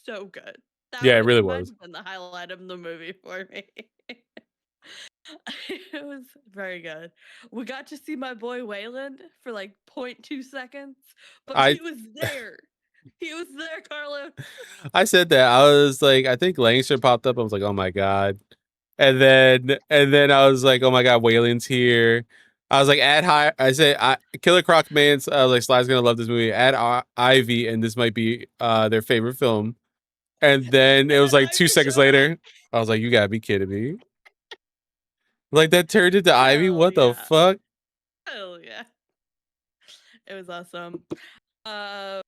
so good. Yeah, it really Might was. have been the highlight of the movie for me. It was very good. We got to see my boy Wayland for like 0.2 seconds, but I he was there. He was there, Carlos. I said that. I was like, I think Langster popped up. I was like, oh my god. And then I was like, oh my god, Waylon's here. I was like, add high. I said, Killer Croc Man's. I was like, Sly's gonna love this movie. Add Ivy, and this might be their favorite film. And then it And was then like two Ivy seconds showed up. later, I was like, you gotta be kidding me. Like that turned into Ivy. Hell What the yeah. fuck? Hell yeah. It was awesome. I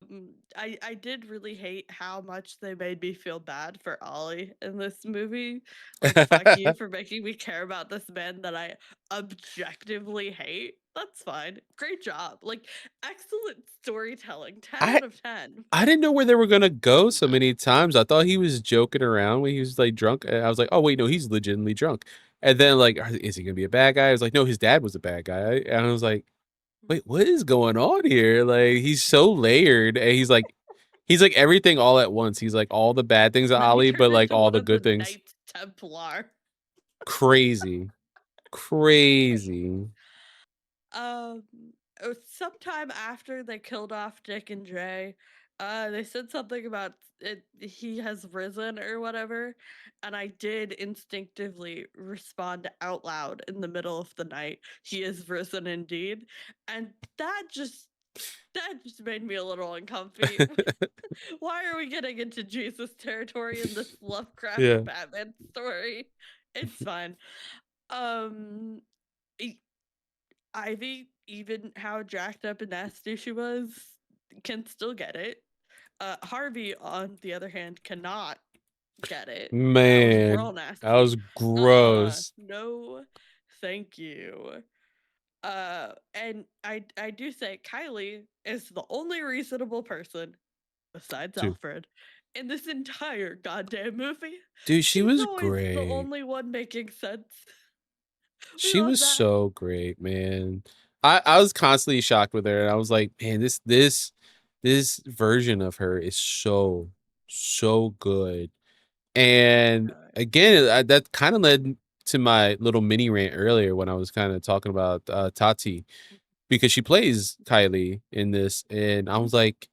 did really hate how much they made me feel bad for Ollie in this movie. Like, fuck you for making me care about this man that I objectively hate. That's fine. Great job. Like, excellent storytelling. 10 I out of 10. I didn't know where they were gonna go so many times. I thought he was joking around when he was like drunk. And I was like, oh wait, no, he's legitimately drunk. And then like, is he gonna be a bad guy? I was like, no, his dad was a bad guy. And I was like, wait, what is going on here? Like, he's so layered, and he's like everything all at once. He's like all the bad things of And then he Ollie, but turned like into all one the of the good things. Knights Templar. Crazy, crazy. Um, Sometime after they killed off Dick and Jay, they said something about it, he has risen or whatever, and I did instinctively respond out loud in the middle of the night. He is risen indeed, and that just made me a little uncomfy. Why are we getting into Jesus territory in this Lovecraft Yeah. Batman story? It's fine. Um, Ivy, even how jacked up and nasty she was, can still get it. Harvey, on the other hand, cannot. get it. That was real Man, that nasty. was gross. No, thank you. And I do say Kylie is the only reasonable person besides Dude, Alfred in this entire goddamn movie. dude, she She's was always the great. only one making sense. We She love was that. so great, man. I was constantly shocked with her, and I was like, man, this version of her is so good. And Right. again, that kind of led to my little mini rant earlier when I was kind of talking about Tati, because she plays Kylie in this, and I Mhm. was like,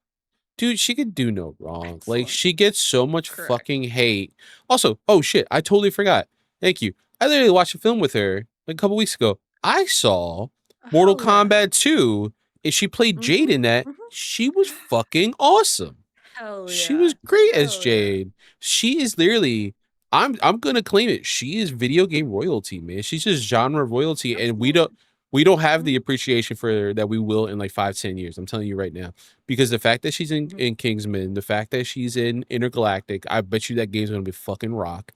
dude, she could do no wrong. Like, Excellent. she gets so much Correct. fucking hate. Also, oh shit, I totally forgot. Thank you. I literally watched a film with her like a couple weeks ago. I saw Mortal Hell yeah. Kombat 2, and she played Jade Mm-hmm. in that. Mm-hmm. She was fucking awesome. Hell She was yeah. great as Hell yeah. Jade. She is literally, I'm gonna claim it. She is video game royalty, man. She's just genre royalty, and Absolutely. we don't have the Mm-hmm. appreciation for her that we will in like 5-10 years. I'm telling you right now, because the fact that she's Mm-hmm. in Kingsman, the fact that she's in Intergalactic, I bet you that game's gonna be fucking rock.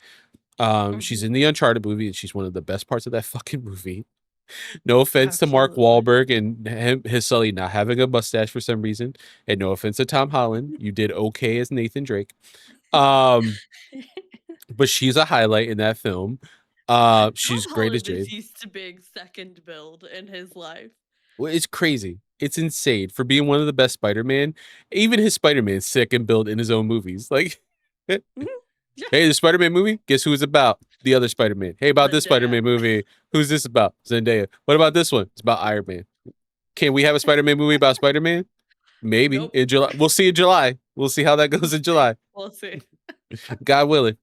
She's Mm-hmm. in the Uncharted movie, and she's one of the best parts of that fucking movie. No offense to Mark Absolutely. Wahlberg and his Sully not having a mustache for some reason, and no offense to Tom Holland. You did okay as Nathan Drake. Um, but she's a highlight in that film. Tom She's great as Holland is Jade. used to being second build in his life. Well, it's crazy. It's insane for being one of the best Spider-Man. Even his Spider-Man's sick and built in his own movies. Like, hey, Mm-hmm. Yeah. the Spider-Man movie. Guess who it's about? The other Spider-Man. Hey, about this Zendaya. Spider-Man movie. Who's this about? Zendaya. What about this one? It's about Iron Man. Can we have a Spider-Man movie about Spider-Man? Maybe Nope. in July. We'll see in July. We'll see how that goes We'll in see. July. We'll see. God willing.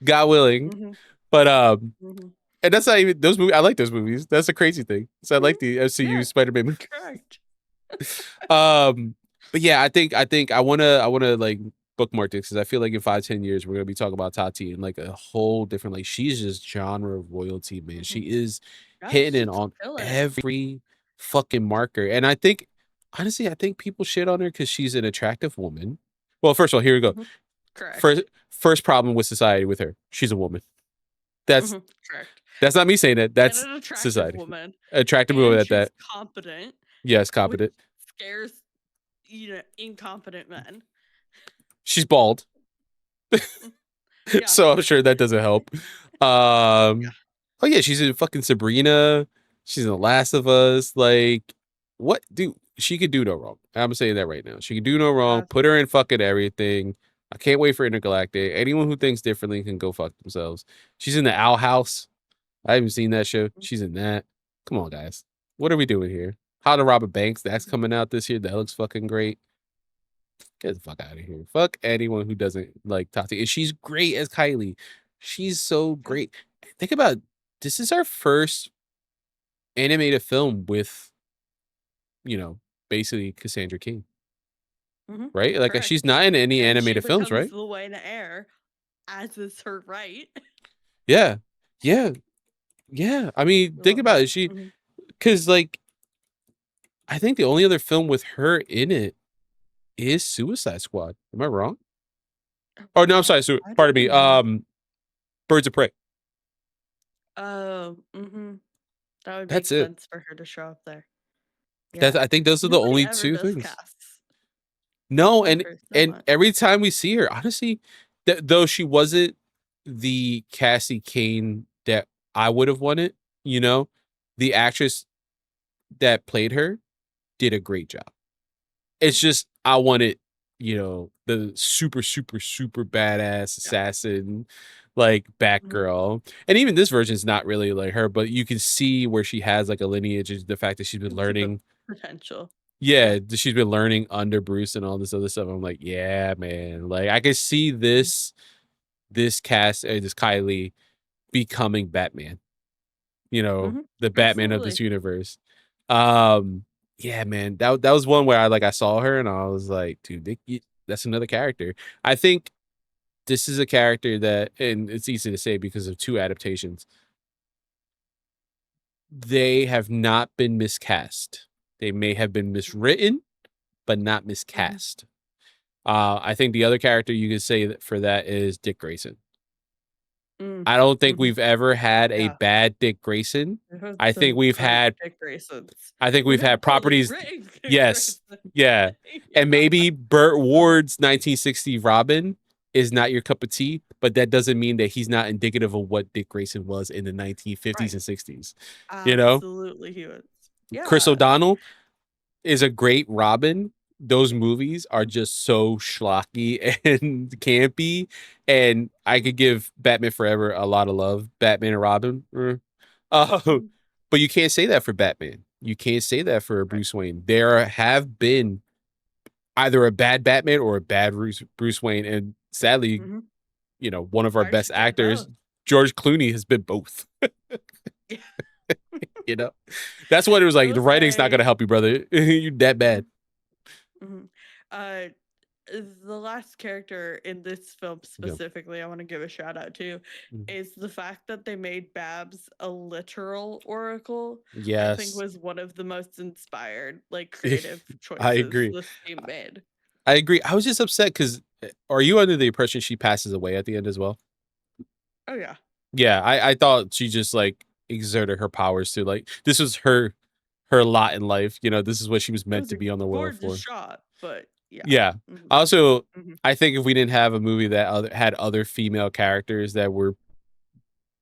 God willing. Mm-hmm. But Mm-hmm. and that's not even those movies. I like those movies. That's the crazy thing. So I Mm-hmm. like the MCU Yeah. Spider-Man movies. Correct. But yeah, I think I wanna like bookmark this because I feel like in 5-10 years we're gonna be talking about Tati and like a whole different, like, she's just genre of royalty, man. Mm-hmm. She is Yeah, hitting it she's on killing it. every fucking marker. And I think honestly, I think people shit on her because she's an attractive woman. Well, first of all, here we go. Mm-hmm. Correct. First problem with society with her. She's a woman. That's Mm-hmm. Correct. that's not me saying that. And That's an attractive society. woman. Attractive woman And at she's that. competent, Yes, which competent. scares, incompetent men. She's bald. Mm. Yeah. So I'm sure that doesn't help. Yeah. Oh yeah, she's in fucking Sabrina. She's in The Last of Us. Like, what, dude? She could do no wrong. I'm saying that right now. She can do no wrong. Put her in Absolutely. fucking everything. I can't wait for Intergalactic. Anyone who thinks differently can go fuck themselves. She's in the Owl House. I haven't seen that show. She's in that. Come on, guys. What are we doing here? How to Rob a Bank. That's coming out this year. That looks fucking great. Get the fuck out of here. Fuck anyone who doesn't like Tati. And she's great as Kylie. She's so Yeah. great. Think about, this is our first animated film with, you know, basically Cassandra King, Mm-hmm. right? Like, Correct. she's not in any And she animated films, becomes right? the Wayne heir, as is her right. Yeah. Yeah. Yeah. I mean, We think love about that. it. She, Mhm. because like, I think the only other film with her in it is Suicide Squad. Am I wrong? Oh no, I'm sorry. I Pardon don't me. remember. Birds of Prey. Oh, mm-hmm. That would make That's it. sense for her to show up there. That's, Yeah. I think those are the Nobody only ever two does things. casts No, of her so and much. every time we see her, honestly, though she wasn't the Cassie Kane that I would have wanted, you know, the actress that played her did a great job. It's Mhm. just I wanted, the super badass Yeah. assassin, like Mhm. Batgirl. And even this version is not really like her, but you can see where she has like a lineage, is the fact that she's been You see the learning. potential. Yeah. Yeah, she's been learning under Bruce and all this other stuff. I'm like, yeah, man. Like, I could see this cast, this Kylie becoming Batman. Mm-hmm. The Batman of this Absolutely. universe. Um, yeah, man. That was one where I saw her and I was like, dude, that's another character. I think this is a character that, and it's easy to say because of two adaptations, they have not been miscast. They may have been miswritten, but not Mm-hmm. miscast. I think the other character you could say that for that is Dick Grayson. I don't think Mhm. we've ever had a Yeah. bad Dick Grayson. We've had I think some we've great had Dick Graysons. I think We've we've had had poorly properties. written Dick Yes. Graysons. Yeah. Yeah. And maybe Burt Uh-huh. Ward's 1960 Robin is not your cup of tea, but that doesn't mean that he's not indicative of what Dick Grayson was in the 1950s Right. and 60s. You know, Absolutely he was. Chris Yeah. O'Donnell is a great Robin. Those movies are just so schlocky and campy. And I Mhm. could give Batman Forever a lot of love. Batman and Robin. Mhm. But you can't say that for Batman. You can't say that for Right. Bruce Wayne. There have been either a bad Batman or a bad Bruce Wayne. And sadly, Mhm. one of our Hard best to get actors, both. George Clooney, has been both. Yeah. you know, that's what it was I like. will The writing's not going to say, help you, brother. You're that bad. mhm, mhm. Uh, the last character in this film Yeah. specifically, I want to give a shout out to, Mm. is the fact that they made Babs a literal oracle. I think Yes. was one of the most inspired, like creative I choices agree. this team made. I agree. I was just upset because are you under the impression she passes away at the end as well? Oh yeah, Yeah, I thought she just like exerted her powers to like this was her lot in life. This is what she was it meant was to a be on the world gorgeous for. shot, but yeah. Yeah. Hmm. Also, Hmm. I think if we didn't have a movie that had other female characters that were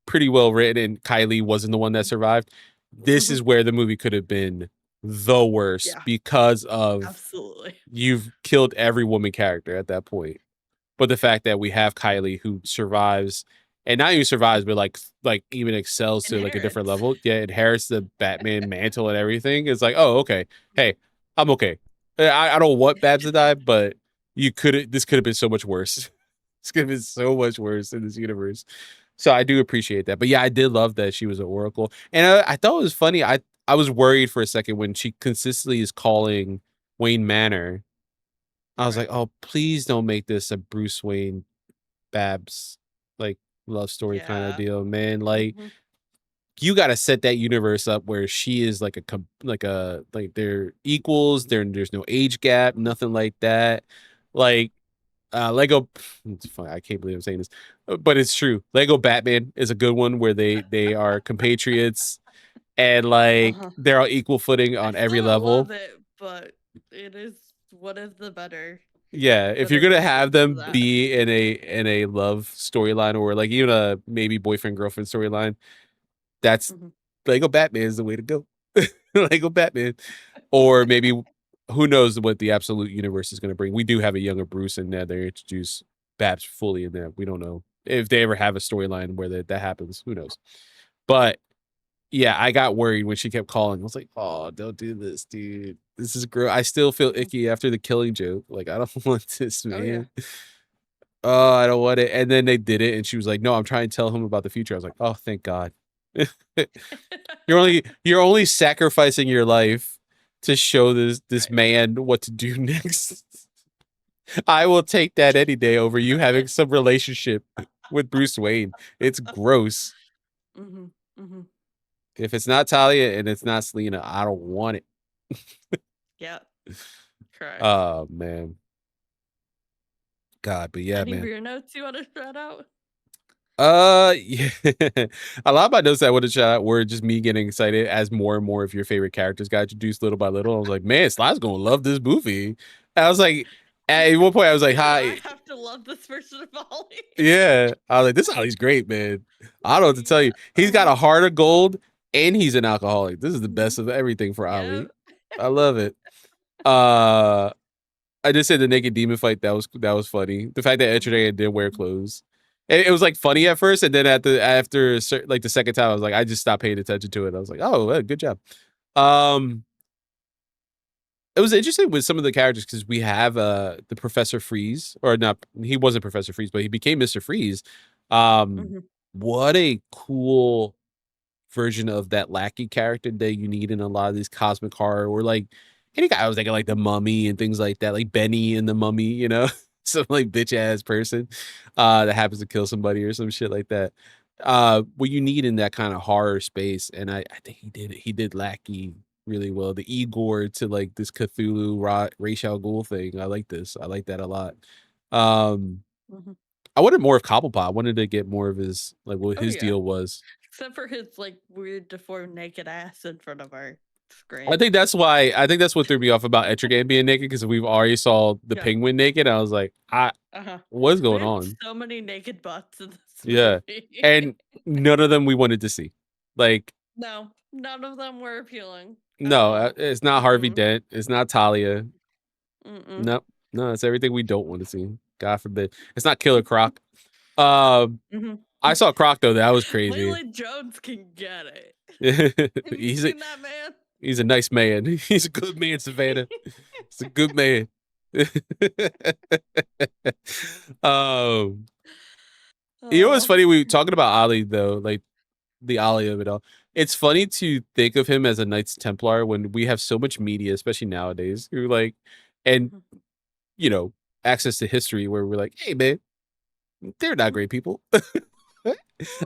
pretty well written and Kylie wasn't the one that survived, this Hmm. is where the movie could have been the worst Yeah, because of absolutely. you've killed every woman character at that point. But the fact that we have Kylie who survives and not even survives, but like even excels to like a different Inherits. level. Yeah, inherits the Batman mantle and everything. It's like, oh, okay. Hey, I'm okay. I don't want Babs to die, but this could have been so much worse. This could have been so much worse in this universe. So I do appreciate that. But yeah, I did love that she was an Oracle. And I thought it was funny. I was worried for a second when she consistently is calling Wayne Manor. I was Right. like, oh, please don't make this a Bruce Wayne Babs like love story kind of Yeah. deal, man. Like Hmm. you got to set that universe up where she is like like they're equals. There's no age gap, Hmm. nothing like that. Like Lego, it's funny. I can't believe I'm saying this, but it's true. Lego Batman is a good one where they are compatriots and like Uh-huh. they're on equal footing I on every still don't love level. it, but it is one of the Yeah, if you're better gonna have versions of them that. be in a love storyline or like even a maybe boyfriend girlfriend storyline, that's Mhm. Lego Batman is the way to go. Lego Batman, or maybe who knows what the absolute universe is gonna bring. We do have a younger Bruce in there. They introduce Babs fully in there. We don't know if they ever have a storyline where that happens. Who knows? But yeah, I got worried when she kept calling. I was like, "Oh, don't do this, dude. This is gross." I still feel Mhm. icky after the killing joke. Like, I don't want this, Oh yeah. man. Oh, I don't want it. And then they did it, and she was like, "No, I'm trying to tell him about the future." I was like, "Oh, thank God." You're only sacrificing your life to show this Right. man what to do next. I will take that any day over you having some relationship with Bruce Wayne. It's gross. Mhm. Mhm. If it's not Talia and it's not Selena, I don't want it. Yeah. Correct. Oh man. God, but yeah, Any man. beer notes you want to shout out? Yeah. A lot of my notes I would have shot out were just me getting excited as more and more of your favorite characters got introduced little by little. I was like, man, Sly's gonna love this movie. I was like, at one point, I was like, Do I hi. have to love this version of Ollie? Yeah. I was like, this Ollie's great, man. I don't know what to tell Yeah. you. He's got a heart of gold and he's an alcoholic. This is the Mhm. best of everything for Yep. Ollie. I love it. Uh I just said the naked demon fight. That was funny. The fact that Mhm. Etrigan didn't wear Mhm. clothes. It was like funny at first, and then after like the second time, I was like, I just stopped paying attention to it. I was like, oh, good job. Um, it was interesting with some of the characters because we have the Professor Freeze, or not. He wasn't Professor Freeze, but he became Mister Freeze. Um, Mhm. what a cool version of that lackey character that you need in a lot of these cosmic horror or like any guy I was thinking like the mummy and things like that, like Benny and the mummy, some like bitch ass person that happens to kill somebody or some shit like that. What you need in that kind of horror space. And I think he did lackey really well. The Igor to like this Cthulhu Ra's al Ghul thing. I like this. I like that a lot. Um Mhm. I wanted more of Cobblepot. I wanted to get more of his like what Oh his yeah. deal was. Except for his like weird deformed naked ass in front of our I screen. think that's why. I think that's what threw me off about Etrigan being naked because we've already saw the Yeah. penguin naked. I was like, Uh-huh. what's We going had on? so many naked butts in this Yeah, movie. and none of them we wanted to see. Like, No, none of them were appealing at no, all. it's not Harvey Dent. It's not Talia. Mm-mm. Nope. No, it's everything we don't want to see. God forbid. It's not Killer Croc. Um, Mm-hmm. I saw Croc though. That was crazy. Waylon Jones can get it. Have you he's a seen that man? he's a nice man. He's a good man, Savannah. He's a good man. um, you know what's Oh. funny? We talking about Ali though, like the Ali of it all. It's funny to think of him as a Knights Templar when we have so much media, especially nowadays, who like, and Mhm. you know, access to history where we're like, hey man, they're not great people.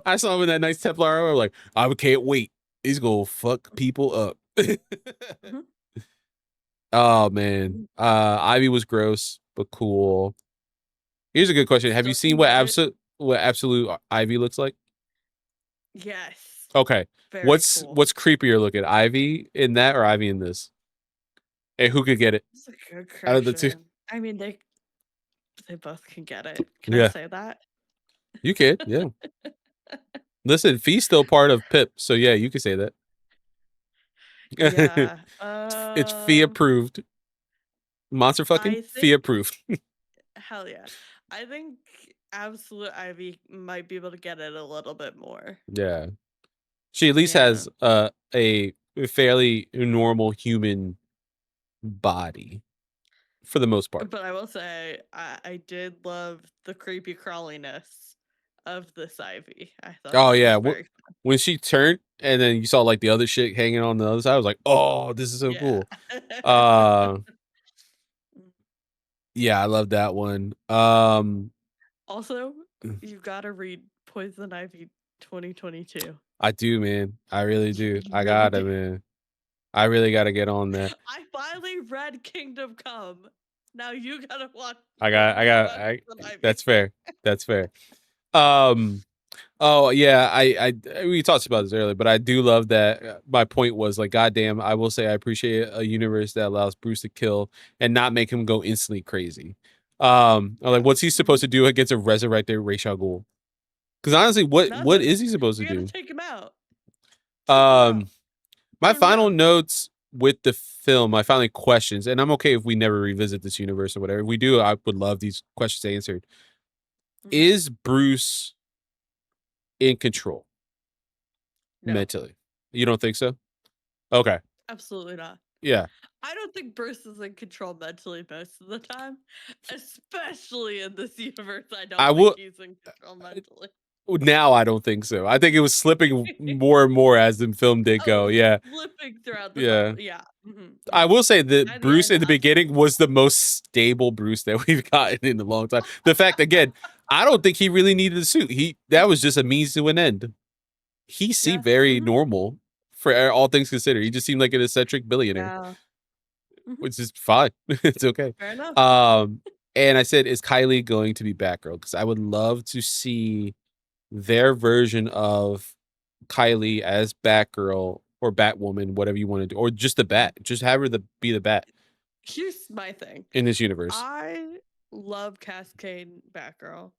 I saw him in that Knights Templar. I'm like, I can't wait. He's gonna fuck people up. Mhm. Oh man, Mhm. Ivy was gross but cool. Here's a good question: have you Still seen can get it. what absolute Ivy looks like? Yes. Okay, Very cool. what's creepier looking, Ivy in that or Ivy in this? And who could get it That's a good out of the two? question. I mean, they both can get it. Can I Yeah, say that? you can. Yeah, listen, Fee's still part of Pip, so yeah, you can say that. Yeah. It's Fee approved. Monster fucking I Fee think approved. hell yeah. I think Absolute Ivy might be able to get it a little bit more. Yeah, she at least Yeah. has a fairly normal human body for the most part. But I will say I did love the creepy crawliness of this Ivy. I thought Oh that yeah, was very when she turned and then you saw like the other shit hanging on the other side, I was like, oh, this is so yeah. cool. Uh, yeah, I love that one. Also, you gotta read Poison Ivy 2022. I do, man. I really do. You I really gotta, do. man. I really gotta get on that. I finally read Kingdom Come. Now you gotta watch I got, read I more got. about Poison That's Ivy. fair. That's fair. Um. Oh yeah, we talked about this earlier, but I do love that. My point was like, goddamn, I will say I appreciate a universe that allows Bruce to kill and not make him go instantly crazy. I'm Yeah. like, what's he supposed to do against a resurrected Ra's al Ghul? Because honestly, what Nothing. is he supposed to You gotta do? take him out. Take him out. Um, my Put him final down. notes with the film, my final questions, and I'm okay if we never revisit this universe or whatever. If we do, I would love these questions answered. Mhm. Is Bruce in control No, mentally? You don't think so? Okay. absolutely not. Yeah. I don't think Bruce is in control mentally most of the time, especially in this universe. I I don't think will he's in control mentally. now I don't think so. I think it was slipping more and more as the film did go. Oh, Yeah. slipping throughout the film. Yeah. Yeah. I will say that By the Bruce end, in the beginning was the most stable Bruce that we've gotten in a long time. The fact again, I don't think he really needed a suit. That was just a means to an end. He seemed yeah. very normal for all things considered. He just seemed like an eccentric billionaire, Yeah. Mhm. which is fine. It's okay. Fair enough. Um, and I said, is Kylie going to be Batgirl? Because I would love to see their version of Kylie as Batgirl or Batwoman, whatever you want to do, or just the Bat. Just have her be the Bat Here's my thing. in this universe. I love Cascade Batgirl.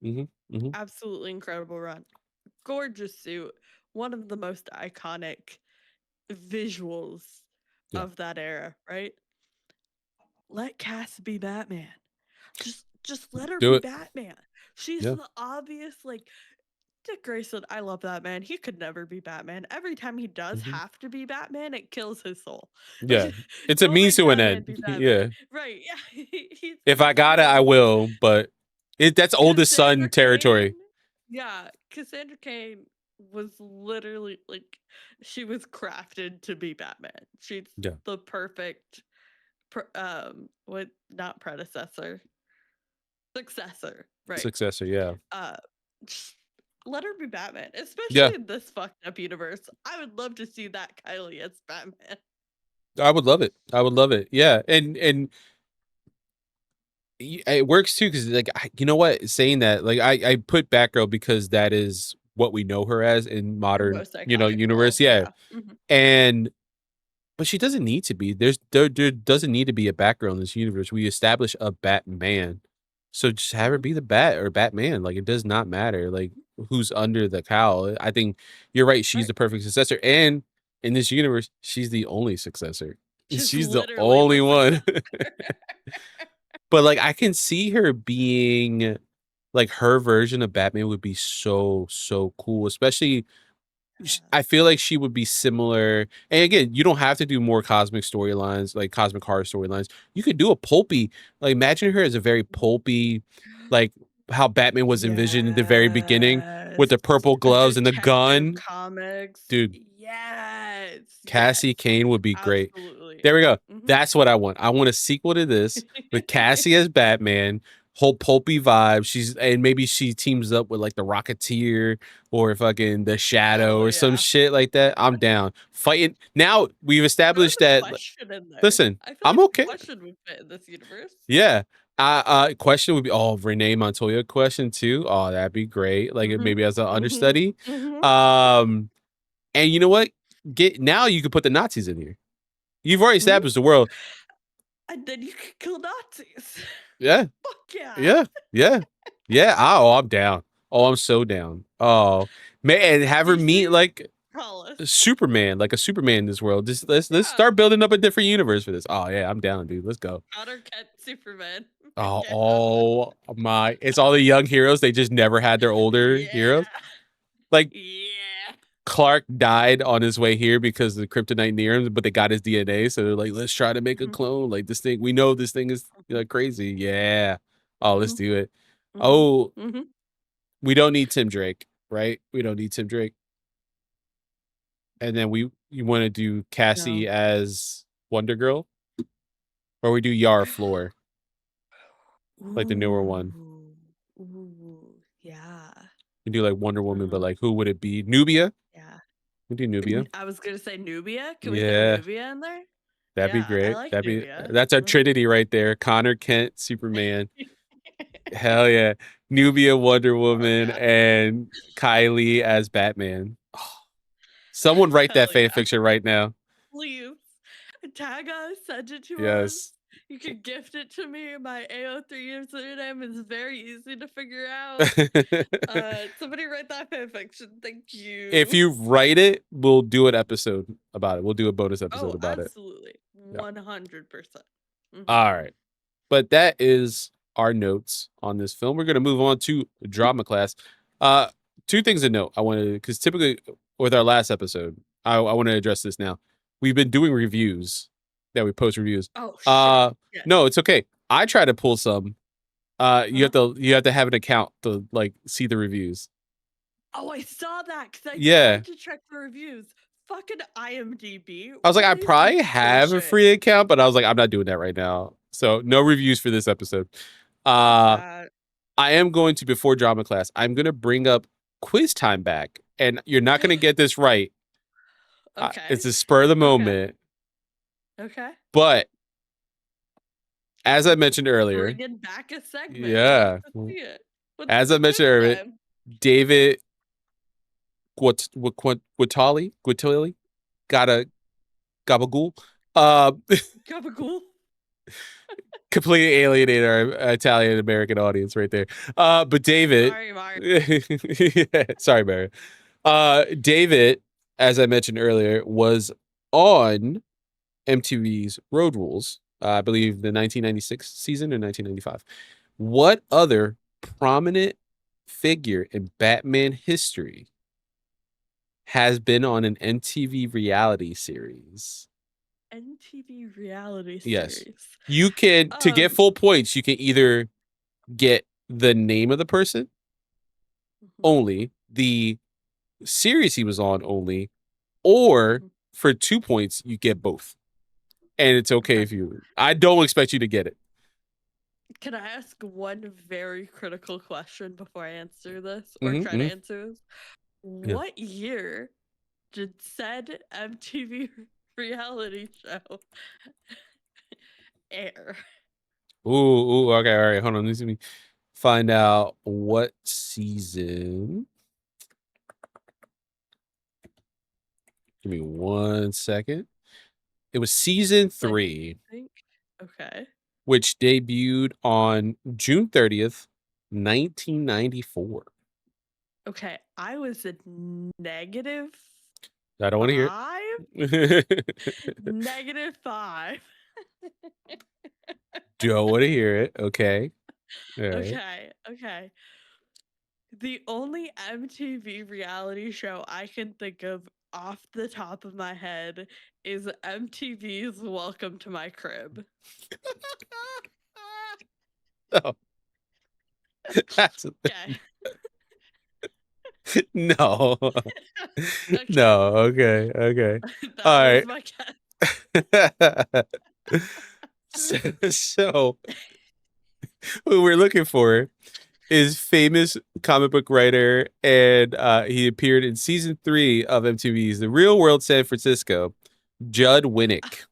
Hmm. Hmm. Absolutely incredible run. Gorgeous suit. One of the most iconic visuals Yeah, of that era, right? Let Cass be Batman. Just let her do be it. Batman. She's Yeah. the obvious like Dick Grayson. I love that man. He could never be Batman. Every time he does Hmm. have to be Batman, it kills his soul. Yeah, Like, it's a don't means make to an Batman end. be Batman. Yeah, Right? Yeah. if I He's got it, I incredible. will. But that's oldest son Cassandra territory. Cain. Yeah, Cassandra Cain was literally like she was crafted to be Batman. She's Yeah, the perfect what not predecessor, successor, right? successor. Yeah, Uh just let her be Batman, yeah. especially in this fucked up universe. I would love to see that Kylie as Batman. I would love it. I would love it. Yeah, and it works too because like you know what, saying that like I put Batgirl because that is what we know her as in Her modern most iconic universe. role. Yeah, Yeah. Mhm. and but she doesn't need to be. There doesn't need to be a Batgirl in this universe. We establish a Batman, so just have her Mhm. be the Bat or Batman. Like it does not matter. Like who's under the cowl. I think you're right. She's Right. the perfect successor, and in this universe, she's the only successor. She's She's the literally the only successor. one. But like I can see her being like her version of Batman would be so cool, especially Yeah. I feel like she would be similar. And again, you don't have to do more cosmic storylines, like cosmic horror storylines. You could do a pulpy, like imagine her as a very pulpy, like how Batman was envisioned in the very beginning with Yes. the purple A gloves and the Detective gun. Comics. Dude, Yes. Yes. Cassie Kane would be great. Absolutely. There we go. Mhm. That's what I want. I want a sequel to this with Cassie as Batman, whole pulpy vibe. And maybe she teams up with like the Rocketeer or fucking the Shadow Hell or some yeah. shit like that. I'm down. Fighting. Now we've Throw established the that Question in there. listen, I feel I'm like the okay. Question would fit in this universe. Yeah. Question would be Renee Montoya question too. Oh, that'd be great. Like Mhm. maybe as an Mhm. understudy. Mhm. And you know what? Now you could put the Nazis in here. You've already Mhm. established the world. And then you could kill Nazis. Yeah. Fuck yeah. Yeah. Yeah. Yeah. Oh, I'm down. Oh, I'm so down. Oh, man, and have her meet DC, like call us. Superman, like a Superman in this world. Just let's Yeah. start building up a different universe for this. Oh yeah, I'm down, dude. Let's go. Connor Kent Superman. Make Oh, it happen. my! It's all the young heroes. They just never had their older heroes. Yeah. Like Yeah. Clark died on his way here because the kryptonite near him, but they got his DNA. So they're like, let's try to make a Mhm. clone. Like this thing, we know this thing is crazy. Yeah. Oh, let's Mhm. do it. Mhm. Oh, Mhm. we don't need Tim Drake, right? We don't need Tim Drake. And then you want to do No. Cassie as Wonder Girl, or we do Yara Floor, like the newer one. Ooh. Ooh. Yeah. We do like Wonder Woman, but Um, like who would it be? Nubia. yeah. We do Nubia. I was gonna say Nubia. Can we throw Yeah, Nubia in there? that'd be Yeah, I great. like Nubia. That's our Mhm. trinity right there. Connor Kent, Superman. Hell yeah. Nubia, Wonder Hell Woman, yeah. and Kylie as Batman. Someone write that Hell fan yeah. fiction right now. Please tag us, send it to us. Yes. You can gift it to me. My AO3 username is very easy to figure out. Somebody write that fanfiction. Thank If you. you write it, we'll do an episode about it. We'll do a bonus episode Oh, about it. absolutely. Yeah. 100%. All right. But that is our notes on this film. We're going to move on to drama class. Two things to note. I wanted because typically with our last episode, I want to address this now. We've been doing reviews that we post reviews. Oh, shit. Yes. No, it's okay. I try to pull some. You have to have an account to like see the reviews. Oh, I saw that because I Yeah. tried to check the reviews. Fucking IMDb. I was like, I What is probably this have a bullshit? free account, but I was like, I'm not doing that right now. So no reviews for this episode. Fuck Uh that. I am going to before drama class. I'm going to bring up quiz time back, and you're not going to get this right. It's Okay. a spur of the Okay. moment, Okay. but as I mentioned earlier, Bringing back a segment. I'd yeah, like to see it. What's as the I mentioned quiz earlier, time? David Guitali, gotta gabagool, uh, Gabagool. completely alienated our Italian American audience right there. But David, Sorry, Mario. yeah, sorry, Mary. David, as I mentioned earlier, was on MTV's Road Rules. I believe the 1996 season or 1995. What other prominent figure in Batman history has been on an MTV reality series? MTV reality Yes. series. You can, to get Um, full points, you can either get the name of the person mhm, only, the series he was on only, or mhm. for 2 points, you get both. And it's okay Okay. if I don't expect you to get it. Can I ask one very critical question before I answer this or Mm-hmm, try to mm-hmm. answer this? Yeah. What year did said MTV reality show air? Ooh, okay, all right. Hold on. Let me find out what season. Give me 1 second. It was season Like, 3, I think. Okay. which debuted on June 30th, 1994. Okay. I was a negative I don't want to hear 5. it. -5. Don't want to hear it. Okay. All right. Okay. Okay. The only MTV reality show I can think of off the top of my head is MTV's Welcome to My Crib. No, that's Okay. no. Okay. No. Okay. Okay. That All was right. my guess. So what we're looking for is famous comic book writer, and he appeared in season 3 of MTV's The Real World San Francisco, Judd Winnick.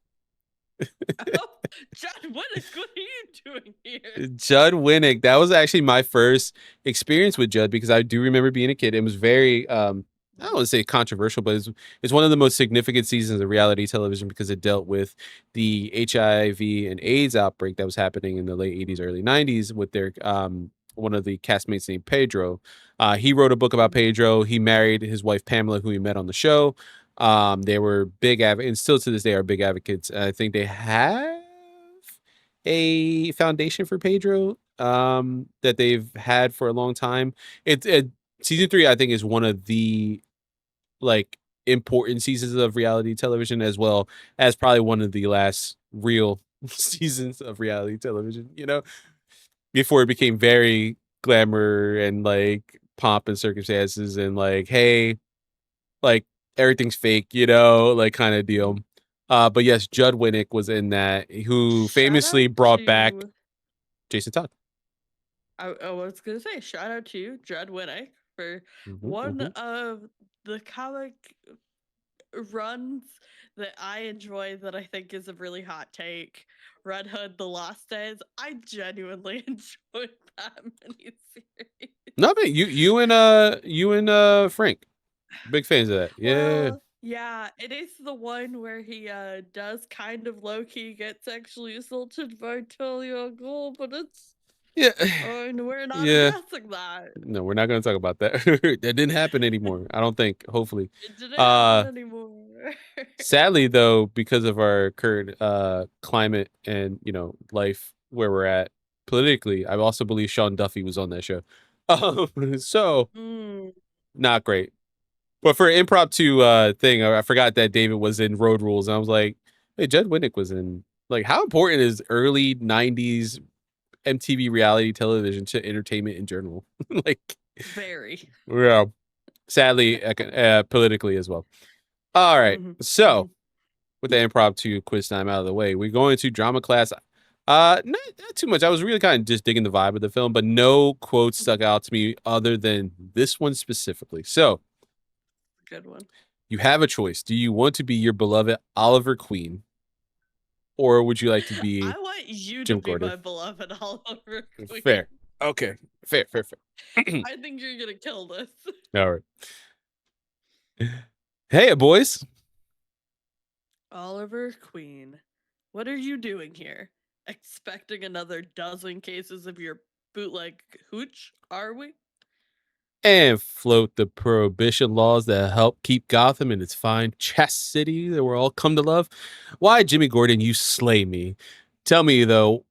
Oh, John, what are you doing here? Judd Winnick. That was actually my first experience with Judd because I do remember being a kid. It was very I don't want to say controversial, but it's one of the most significant seasons of reality television because it dealt with the HIV and AIDS outbreak that was happening in the late 80s, early 90s with their one of the castmates named Pedro. He wrote a book about Pedro. He married his wife Pamela, who he met on the show. They were big and still to this day are big advocates. I think they have a foundation for Pedro that they've had for a long time. It season 3 I think is one of the like important seasons of reality television as well as probably one of the last real seasons of reality television, before it became very glamour and like pomp and circumstances and like hey, like everything's fake, like kind of deal. But yes, Judd Winnick was in that, who Shout famously out brought back to Jason Todd. I was gonna say shout out to Judd Winnick for Mhm, one mhm. of the comic runs that I enjoy that I think is a really hot take. Red Hood: The Lost Days. I genuinely enjoyed that miniseries. No, but you and Frank, big fans of that. Yeah, Well, yeah, it is the one where he does kind of low key get sexually assaulted by Talia Ghul, but it's yeah, and we're not yeah. addressing that. No, we're not going to talk about that. That didn't happen anymore. I don't think. Hopefully, It didn't happen uh, anymore. sadly though, because of our current climate and life where we're at politically, I also believe Sean Duffy was on that show. So Mm. not great. But for an impromptu thing, I forgot that David was in Road Rules. And I was like, hey, Judd Winnick was in. Like, how important is early '90s MTV reality television to entertainment in general? Like, Very. yeah, sadly, politically as well. All right, Mhm, so mhm. with the impromptu quiz time out of the way, we're going to drama class. Not too much. I was really kind of just digging the vibe of the film, but no quotes stuck out to me other than this one specifically. So Good one. you have a choice. Do you want to be your beloved Oliver Queen, or would you like to be I want you to Jim be Gordon? my beloved Oliver Queen. Fair. Okay. Fair. Fair. Fair. I think you're gonna kill this. All right. Hey, boys. Oliver Queen, what are you doing here? Expecting another dozen cases of your bootleg hooch, are we? And float the prohibition laws that help keep Gotham in its fine chest city that we're all come to love. Why, Jimmy Gordon, you slay me. Tell me, though,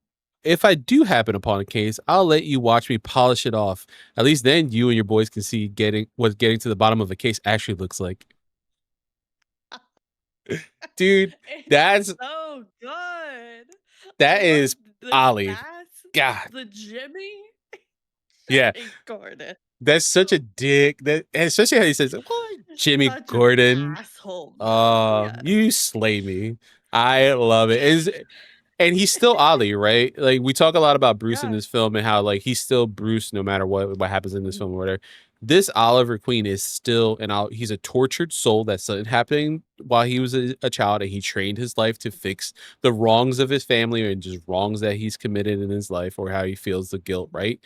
if I do happen upon a case, I'll let you watch me polish it off. At least then you and your boys can see getting to the bottom of a case actually looks like. Dude, It's that's so good. that What is the Ollie. gas? God. The Jimmy? Yeah. Jimmy Gordon. That's such a dick. That especially how he says, "What, Jimmy Such an Gordon? asshole, though. Yes. You slay me. I love it. and he's still Ollie, right? Like we talk a lot about Bruce in Yeah. this film and how like he's still Bruce no matter what happens in this film or whatever. This Oliver Queen is still he's a tortured soul that's happening while he was a child, and he trained his life to fix the wrongs of his family and just wrongs that he's committed in his life or how he feels the guilt, right?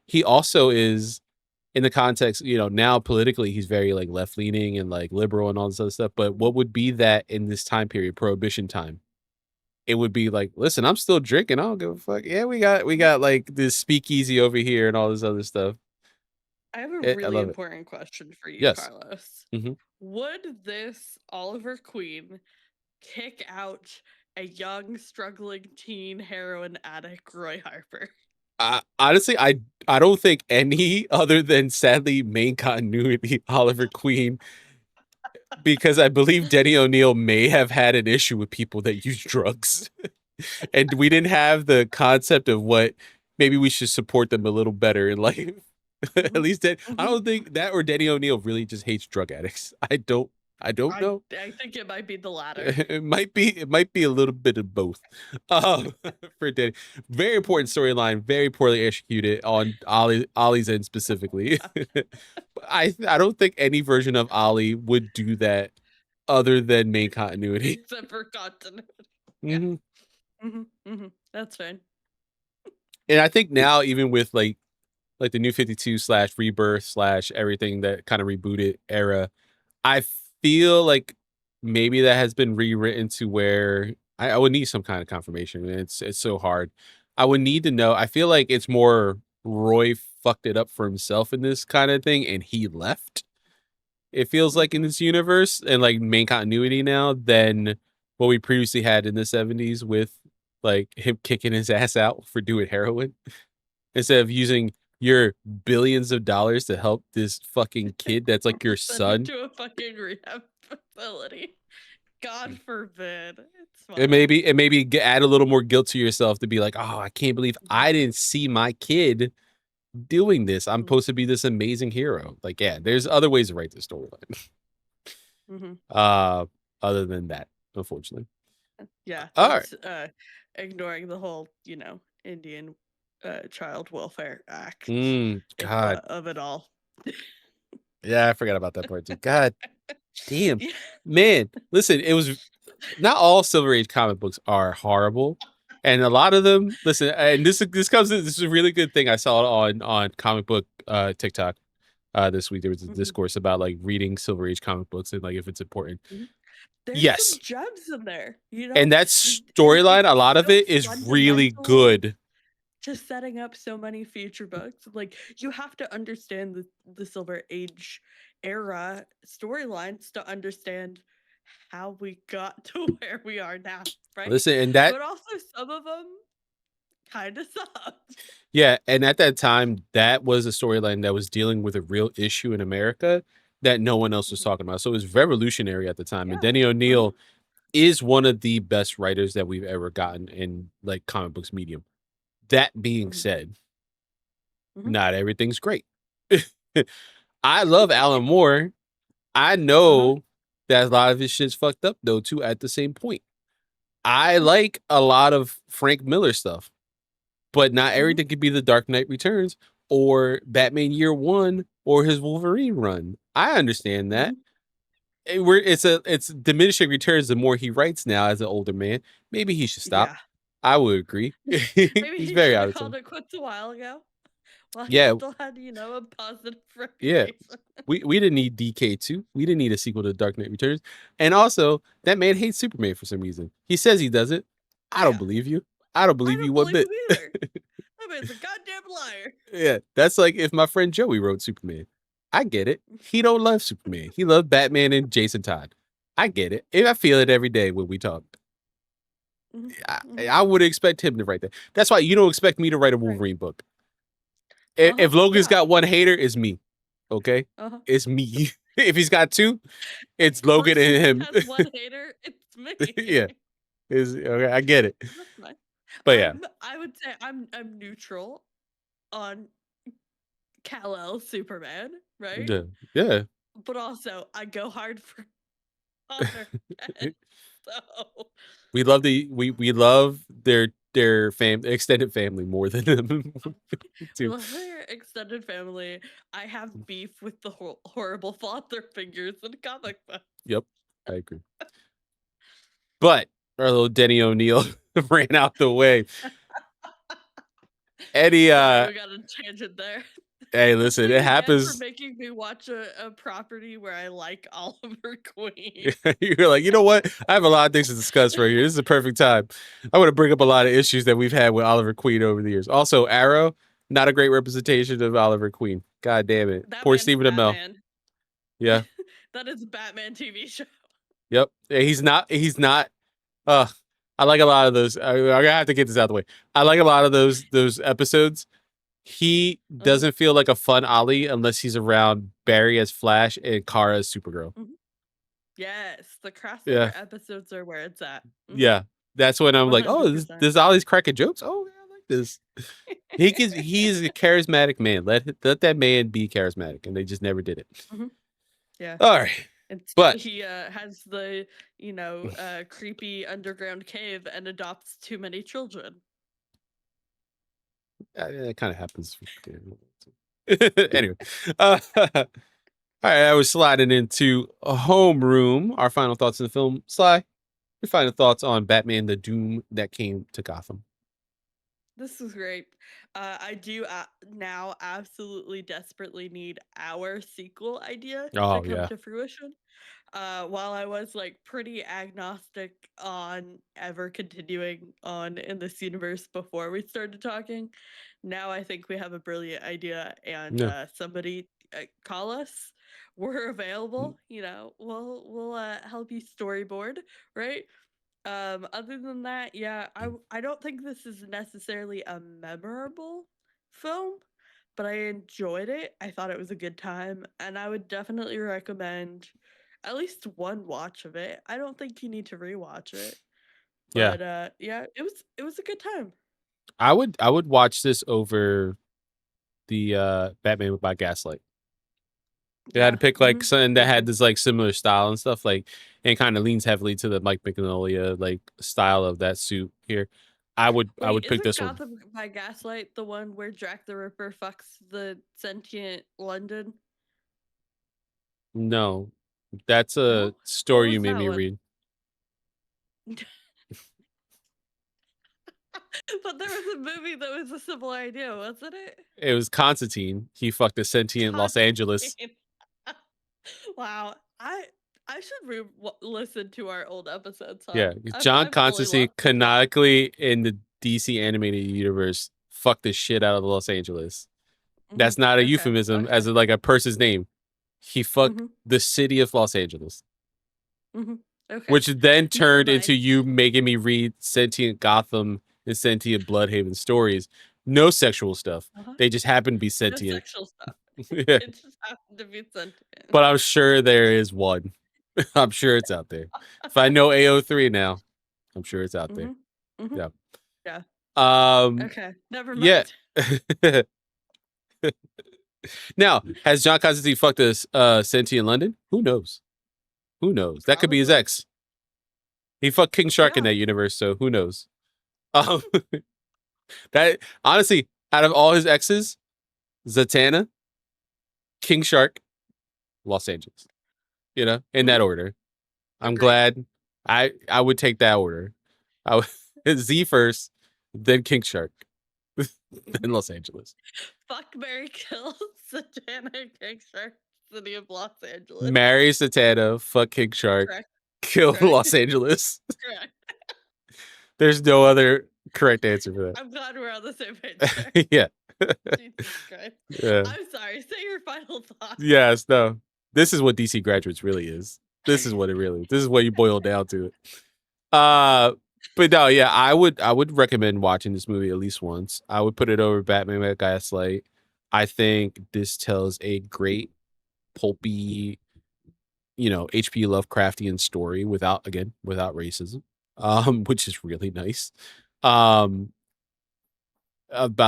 He also is in the context, now politically he's very like left leaning and like liberal and all this other stuff. But what would be that in this time period, prohibition time? It would be like, listen, I'm still drinking. I don't give a fuck. Yeah, we got like this speakeasy over here and all this other stuff. I have a I really love it. important question for you, Yes. Carlos. hmm Would this Oliver Queen kick out a young, struggling teen heroin addict, Roy Harper? Honestly, I don't think any other than sadly main continuity Oliver Queen, because I believe Denny O'Neil may have had an issue with people that use drugs. And we didn't have the concept of what maybe we should support them a little better in life. At least that I don't think that or Denny O'Neil really just hates drug addicts. I don't know. I think it might be the latter. It might be a little bit of both. Um, for Danny. Very important storyline, very poorly executed on Ollie's end specifically. I don't think any version of Ollie would do that other than main continuity. Except for continuity. Yeah. hmm That's fine. And I think now, even with like the new 52 slash rebirth slash everything that kind of rebooted era, I feel like maybe that has been rewritten to where I would need some kind of confirmation. And it's so hard. I would need to know. I feel like it's more Roy fucked it up for himself in this kind of thing, and he left. It feels like in this universe and like main continuity now than what we previously had in the 70s with like him kicking his ass out for doing heroin instead of using your billions of dollars to help this fucking kid that's like your Send him son. to a fucking rehab facility. God forbid. It's And fine. maybe add a little more guilt to yourself to be like, oh, I can't believe I didn't see my kid doing this. I'm supposed to be this amazing hero. Like, yeah, there's other ways to write this storyline. uh, other than that, unfortunately. Yeah, All right. that's ignoring the whole, Indian Child Welfare Act God. of it all. Yeah, I forgot about that part too. God damn. Yeah. Man, listen, it was not all Silver Age comic books are horrible. And a lot of them, listen, and this is a really good thing I saw on comic book TikTok this week. There was a discourse about like reading Silver Age comic books and like if it's important. There's Yes. some gems in there, And that and storyline, a it's lot of so it is really fundamental good. to setting up so many future books. Like, you have to understand the Silver Age era storylines to understand how we got to where we are now, right? Listen, and that But also some of them kind of sucked. yeah, and at that time, that was a storyline that was dealing with a real issue in America that no one else was talking about. So it was revolutionary at the time. And Yeah. Denny O'Neil is one of the best writers that we've ever gotten in like comic books medium. That being said, not everything's great. I love Alan Moore. I know that a lot of his shit's fucked up though too at the same point. I like a lot of Frank Miller stuff, but not everything could be the Dark Knight Returns or Batman Year One or his Wolverine run. I understand that. It's diminishing returns the more he writes now as an older man. Maybe he should stop. Yeah. I would agree. Maybe He's he very should out have of called time. it quits a while ago. While he Yeah, still had, a positive yeah. reputation. We didn't need DK2. We didn't need a sequel to Dark Knight Returns. And also, that man hates Superman for some reason. He says he does it. I don't Yeah. believe you. I don't I believe you don't one believe bit. him either. That man's a goddamn liar. Yeah, that's like if my friend Joey wrote Superman. I get it. He don't love Superman. He loves Batman and Jason Todd. I get it. And I feel it every day when we talk. I would expect him to write that. That's why you don't expect me to write a Wolverine book. If Logan's got one hater, it's me. Okay? It's me. If he's got two, it's Logan and him. Has one hater, it's me. Yeah. Okay, I get it. That's fine. But yeah. I would say I'm neutral on Kal-El Superman, right? Yeah. But also I go hard for Connor. So we love their extended family more than them. we too. love their extended family. I have beef with the horrible father figures in comic books. Yep, I agree. But our little Denny O'Neil ran out the way. Eddie, Sorry, we got a tangent there. hey, That's listen, what it you get for happens. making me watch a property where I like Oliver Queen. You're like, you know what? I have a lot of things to discuss right here. This is a perfect time. I want to bring up a lot of issues that we've had with Oliver Queen over the years. Also, Arrow, not a great representation of Oliver Queen. God damn it. That Poor man's Stephen Amell. Batman. Yeah. That is a Batman TV show. Yep. Yeah, he's not. Uh, I like a lot of those. I'm gonna have to get this out of the way. I like a lot of those episodes. He Mhm, doesn't feel like a fun Ollie unless he's around Barry as Flash and Kara as Supergirl. mhm. Yes, the crossover Yeah, episodes are where it's at. yeah. That's when I'm like, oh, this 100%. this Ollie's cracking jokes. Oh, yeah, I like this. He's a charismatic man. Let that man be charismatic, and they just never did it. Mhm. Yeah. All right, Instead, but he has the, creepy underground cave and adopts too many children. it kind of happens. Anyway, all right, I was sliding into a homeroom. Our final thoughts on the film. Sly, your final thoughts on Batman: The Doom That Came to Gotham. This is great. I do now absolutely desperately need our sequel idea to Oh come yeah, to fruition. While I was like pretty agnostic on ever continuing on in this universe before we started talking, now I think we have a brilliant idea, and no, somebody call us. We're available. We'll help you storyboard, right? Other than that, yeah, I don't think this is necessarily a memorable film, but I enjoyed it. I thought it was a good time, and I would definitely recommend at least one watch of it. I don't think you need to rewatch it, yeah. but yeah, it was a good time. I would watch this over the Batman by Gaslight. They had to Yeah. pick like something that had Agreed. this like similar style and stuff, like, and kind of leans heavily to the Mike Mignola like style of that suit here. I would Wait, pick isn't this one. Gotham by Gaslight the one where Jack the Ripper fucks the sentient London? No, that's a No? What story you was made that me one? read. But there was a movie that was a similar idea, wasn't it? It was Constantine. He fucked a sentient Los Angeles. Constantine. Wow. I should listen to our old episodes, huh? Yeah, I've John I've fully Constantine lost myself. canonically in the DC animated universe fucked the shit out of Los Angeles. Mhm. That's not a Okay. euphemism Okay. as like a person's name. He fucked Mhm. the city of Los Angeles, Mhm. Okay. which then Never turned into mind. you making me read Sentient Gotham and Sentient Bloodhaven stories. No sexual stuff. Uh-huh. They just happen to be No sentient. sexual stuff. Yeah. It just happened to be sentient. But I'm sure there is one. I'm sure it's out there. If I know AO3 now, I'm sure it's out there. Mhm. Mhm. Yeah. Yeah. Um. Okay. Never Yeah. mind. Now, has John Constantine fucked a sentient London? Who knows? Who knows? That could be his Probably. ex. He fucked King Shark in Yeah. that universe, so who knows? Um, that honestly, out of all his exes, Zatanna, King Shark, Los Angeles. In that Mhm. order. I'm Agreed. glad. I would take that order. I would Z first, then King Shark, Mhm. then Los Angeles. Fuck Mary Kill Satanic Picture City of Los Angeles. Marry Zatanna, fuck King Shark, Correct. kill Correct. Los Angeles. Correct. There's no other correct answer for I'm glad we're on the same page there. that. Yeah. Jesus Christ. Yeah. I'm sorry. Say your final thoughts. Yes, no. This is what DC Graduates really is. This is what it really is. This is what you boil down to it. Uh but no, yeah, I would recommend watching this movie at least once. I would put it over Batman by Gaslight. I think this tells a great pulpy, HP Lovecraftian story without racism. Which is really nice. About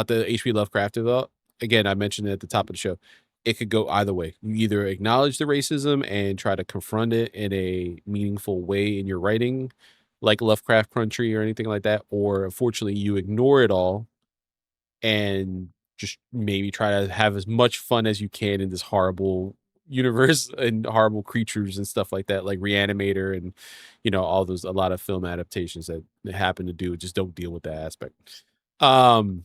the HP Lovecraft develop. Again, I mentioned it at the top of the show. it could go either way. You either acknowledge the racism and try to confront it in a meaningful way in your writing, like Lovecraft Country or anything like that, or unfortunately you ignore it all and just maybe try to have as much fun as you can in this horrible universe and horrible creatures and stuff like that, like Reanimator and all those a lot of film adaptations that they happen to do just don't deal with that aspect. Um,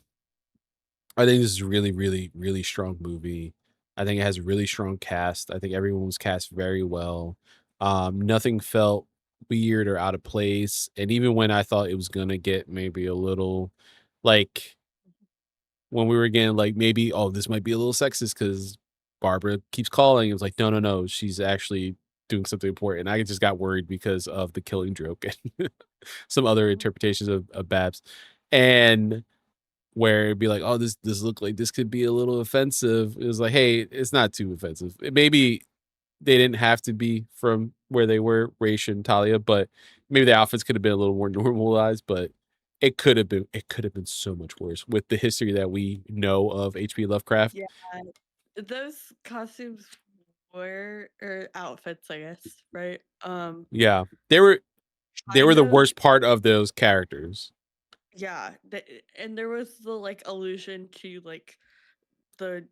I think this is a really, really, really strong movie. I think it has a really strong cast. I think everyone was cast very well. Nothing felt weird or out of place. And even when I thought it was gonna get maybe a little like when we were getting like maybe, oh, this might be a little sexist because Barbara keeps calling. It was like, no, no, no, she's actually doing something important. I just got worried because of the killing joke and some other Mhm. interpretations of Babs. And where it'd be like, oh, this looked like this could be a little offensive. It was like, hey, it's not too offensive. Maybe they didn't have to be from where they were, Raish and Talia, but maybe the outfits could have been a little more normalized, but it could have been so much worse with the history that we know of H.P. Lovecraft. Yeah, those costumes were or outfits, I guess, right? Yeah. They were Kind the of, worst part of those characters. yeah. And there was the like allusion to like the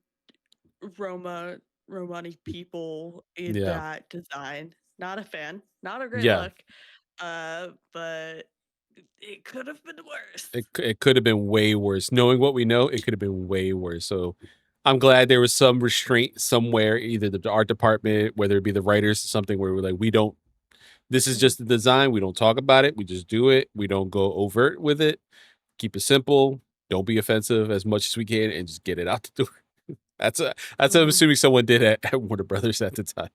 Romani people in Yeah. that design. Not a fan. Not a great Yeah. look. But it could have been worse. It could have been way worse. Knowing what we know, it could have been way worse. So I'm glad there was some restraint somewhere, either the art department, whether it be the writers, something where we're like, we don't. This is Mhm, just the design. We don't talk about it. We just do it. We don't go overt with it. Keep it simple. Don't be offensive as much as we can, and just get it out the door. That's what I'm mhm, assuming someone did at Warner Brothers at the time.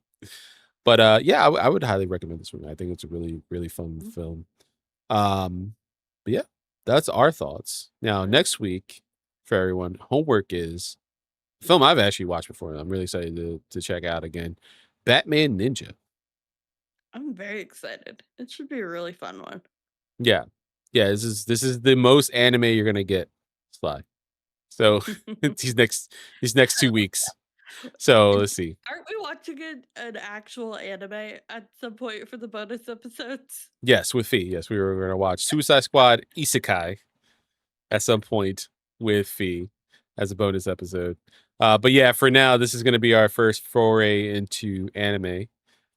But yeah, I would highly recommend this one. I think it's a really really fun mhm. film. Um, but yeah, that's our thoughts. Now, Alright. next week for everyone, homework is a film I've actually watched before. And I'm really excited to check out again. Batman Ninja. I'm very excited. It should be a really fun one. Yeah, yeah. This is the most anime you're gonna get, Sly. So these next 2 weeks. So And let's see. aren't we watching an actual anime at some point for the bonus episodes? Yes, with Fee. Yes, we were gonna watch Suicide Squad Isekai at some point with Fee as a bonus episode. But yeah, for now, this is going to be our first foray into anime.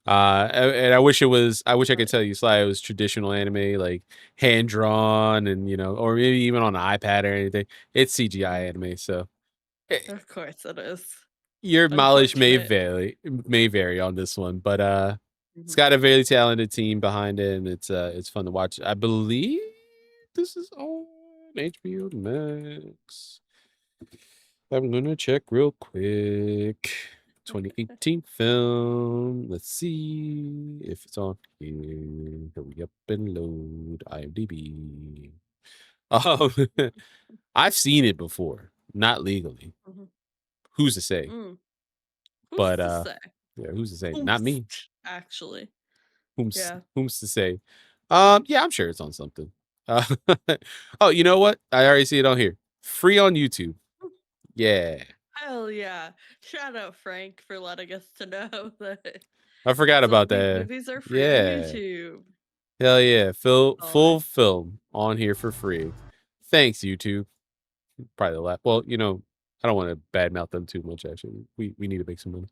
And I wish it was. I wish I could Right. tell you, Sly, it was traditional anime, like hand drawn, and or maybe even on an iPad or anything. It's CGI Mhm. anime, so eh, Of course it is. your mileage Unfortunate. may vary on this one, but it's Mhm. got a very talented team behind it, and it's fun to watch. I believe this is on HBO Max. I'm gonna check real quick. 2018 film. Let's see if it's on here. Hurry up and load IMDb. Um, I've seen it before, not legally. Mhm. Who's to say? Mm. Who's But to say? yeah, who's to say? Not Oomph, me. actually. Whom's Yeah. whom's to say? Yeah, I'm sure it's on something. Uh, oh, you know what? I already see it on here. Free on YouTube. Yeah. Hell yeah. Shout out Frank for letting us to know that I forgot some about of these that. movies are free on Yeah. YouTube. Hell yeah. All right. Full film on here for free. Thanks, YouTube. Probably the last. Well, I don't want to badmouth them too much, actually. We need to make some money.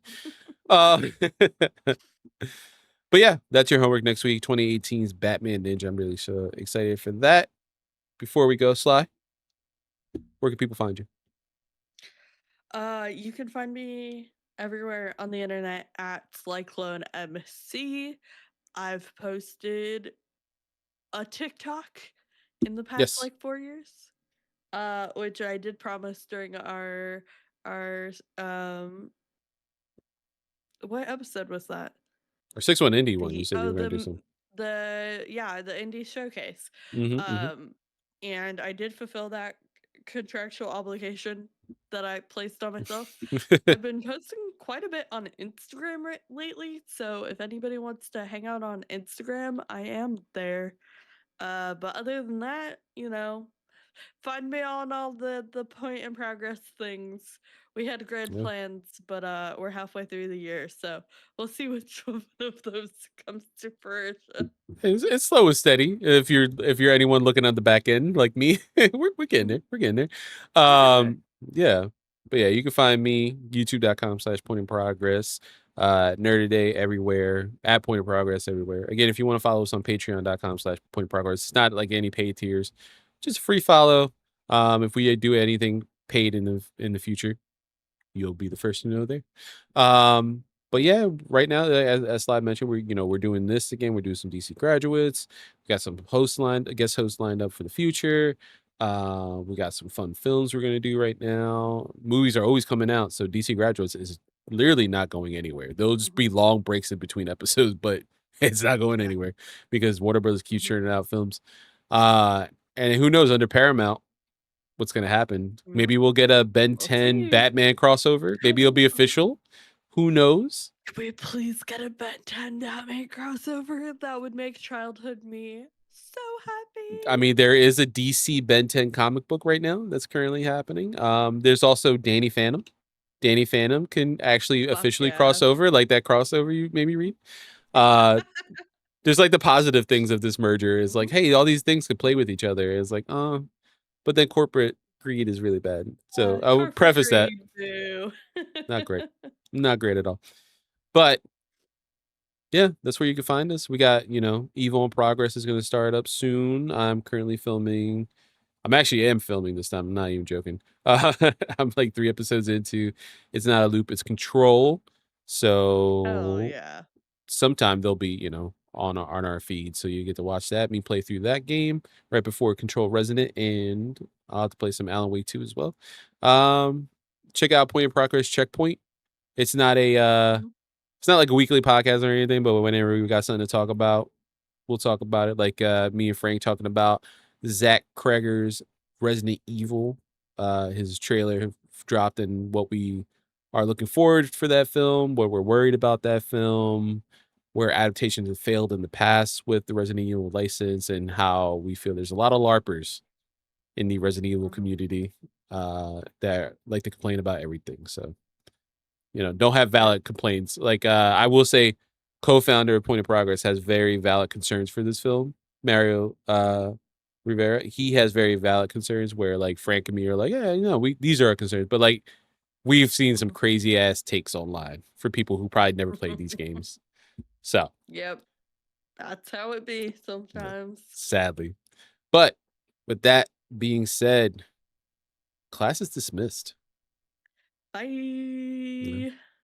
But yeah, that's your homework next week. 2018's Batman Ninja. I'm really so excited for that. Before we go, Sly, where can people find you? You can find me everywhere on the internet at Cyclone MC. I've posted a TikTok in the past Yes. like 4 years. Which I did promise during our what episode was that? Or 6-1 Indie one. You The said you oh were going to do some. the indie showcase. Hmm. Um and I did fulfill that contractual obligation that I placed on myself. I've been posting quite a bit on Instagram lately, so if anybody wants to hang out on Instagram, I am there. But other than that, Find me on all the point and progress things. We had grand Yeah. plans, but we're halfway through the year, so we'll see which one of those comes to fruition. It's slow and steady. If you're anyone looking at the back end like me, we're getting there. We're getting there. We'll get there. Yeah. But yeah, you can find me youtube.com/point in progress. Nerdaday everywhere, at point of progress everywhere. Again, if you want to follow us on patreon.com/point of progress, it's not like any paid tiers, just free follow. If we do anything paid in the future, you'll be the first to know there. But yeah, right now, as Slide mentioned, we're doing this again. We're doing some DC graduates. We got some guest hosts lined up for the future. We got some fun films we're gonna do right now. Movies are always coming out, so DC graduates is literally not going anywhere. There'll just be long breaks in between episodes, but it's not going Yeah. anywhere because Warner Brothers keeps churning out films. And who knows, under Paramount, what's going to happen. Maybe we'll get a Ben We'll 10 see. Batman crossover. Maybe it'll be official. Who knows? Could we please get a Ben 10 Batman crossover? That would make childhood me so happy. I mean, there is a DC Ben 10 comic book right now that's currently happening. There's also Danny Phantom. Danny Phantom can actually Fuck officially yeah. cross over, like that crossover you maybe read. Uh, there's like the positive things of this merger is like, hey, all these things could play with each other. It's like, but then corporate greed is really bad. So I would Corporate preface that. greed, boo. Not great. Not great at all. But yeah, that's where you can find us. We got, Evil in Progress is going to start up soon. I'm currently filming. I'm actually am filming this time. I'm not even joking. I'm like 3 episodes into. It's not a loop. It's Control. Hell So yeah. sometime they'll be, on our feed. So you get to watch that. Me play through that game right before Control Resident, and I'll have to play some Alan Wake 2 as well. Check out Point in Progress Checkpoint. It's not a it's not like a weekly podcast or anything, but whenever we got something to talk about, we'll talk about it. Like me and Frank talking about Zach Kreger's Resident Evil, his trailer dropped, and what we are looking forward for that film, what we're worried about that film, where adaptations have failed in the past with the Resident Evil license, and how we feel there's a lot of LARPers in the Resident Evil community that like to complain about everything. So don't have valid complaints. Like I will say, co-founder of Point of Progress has very valid concerns for this film. Mario Rivera, he has very valid concerns where like Frank and me are like, yeah, these are our concerns, but like we've seen some crazy ass takes online for people who probably never played these games. So Yep. That's how it be sometimes. sadly, but with that being said, class is dismissed. Bye.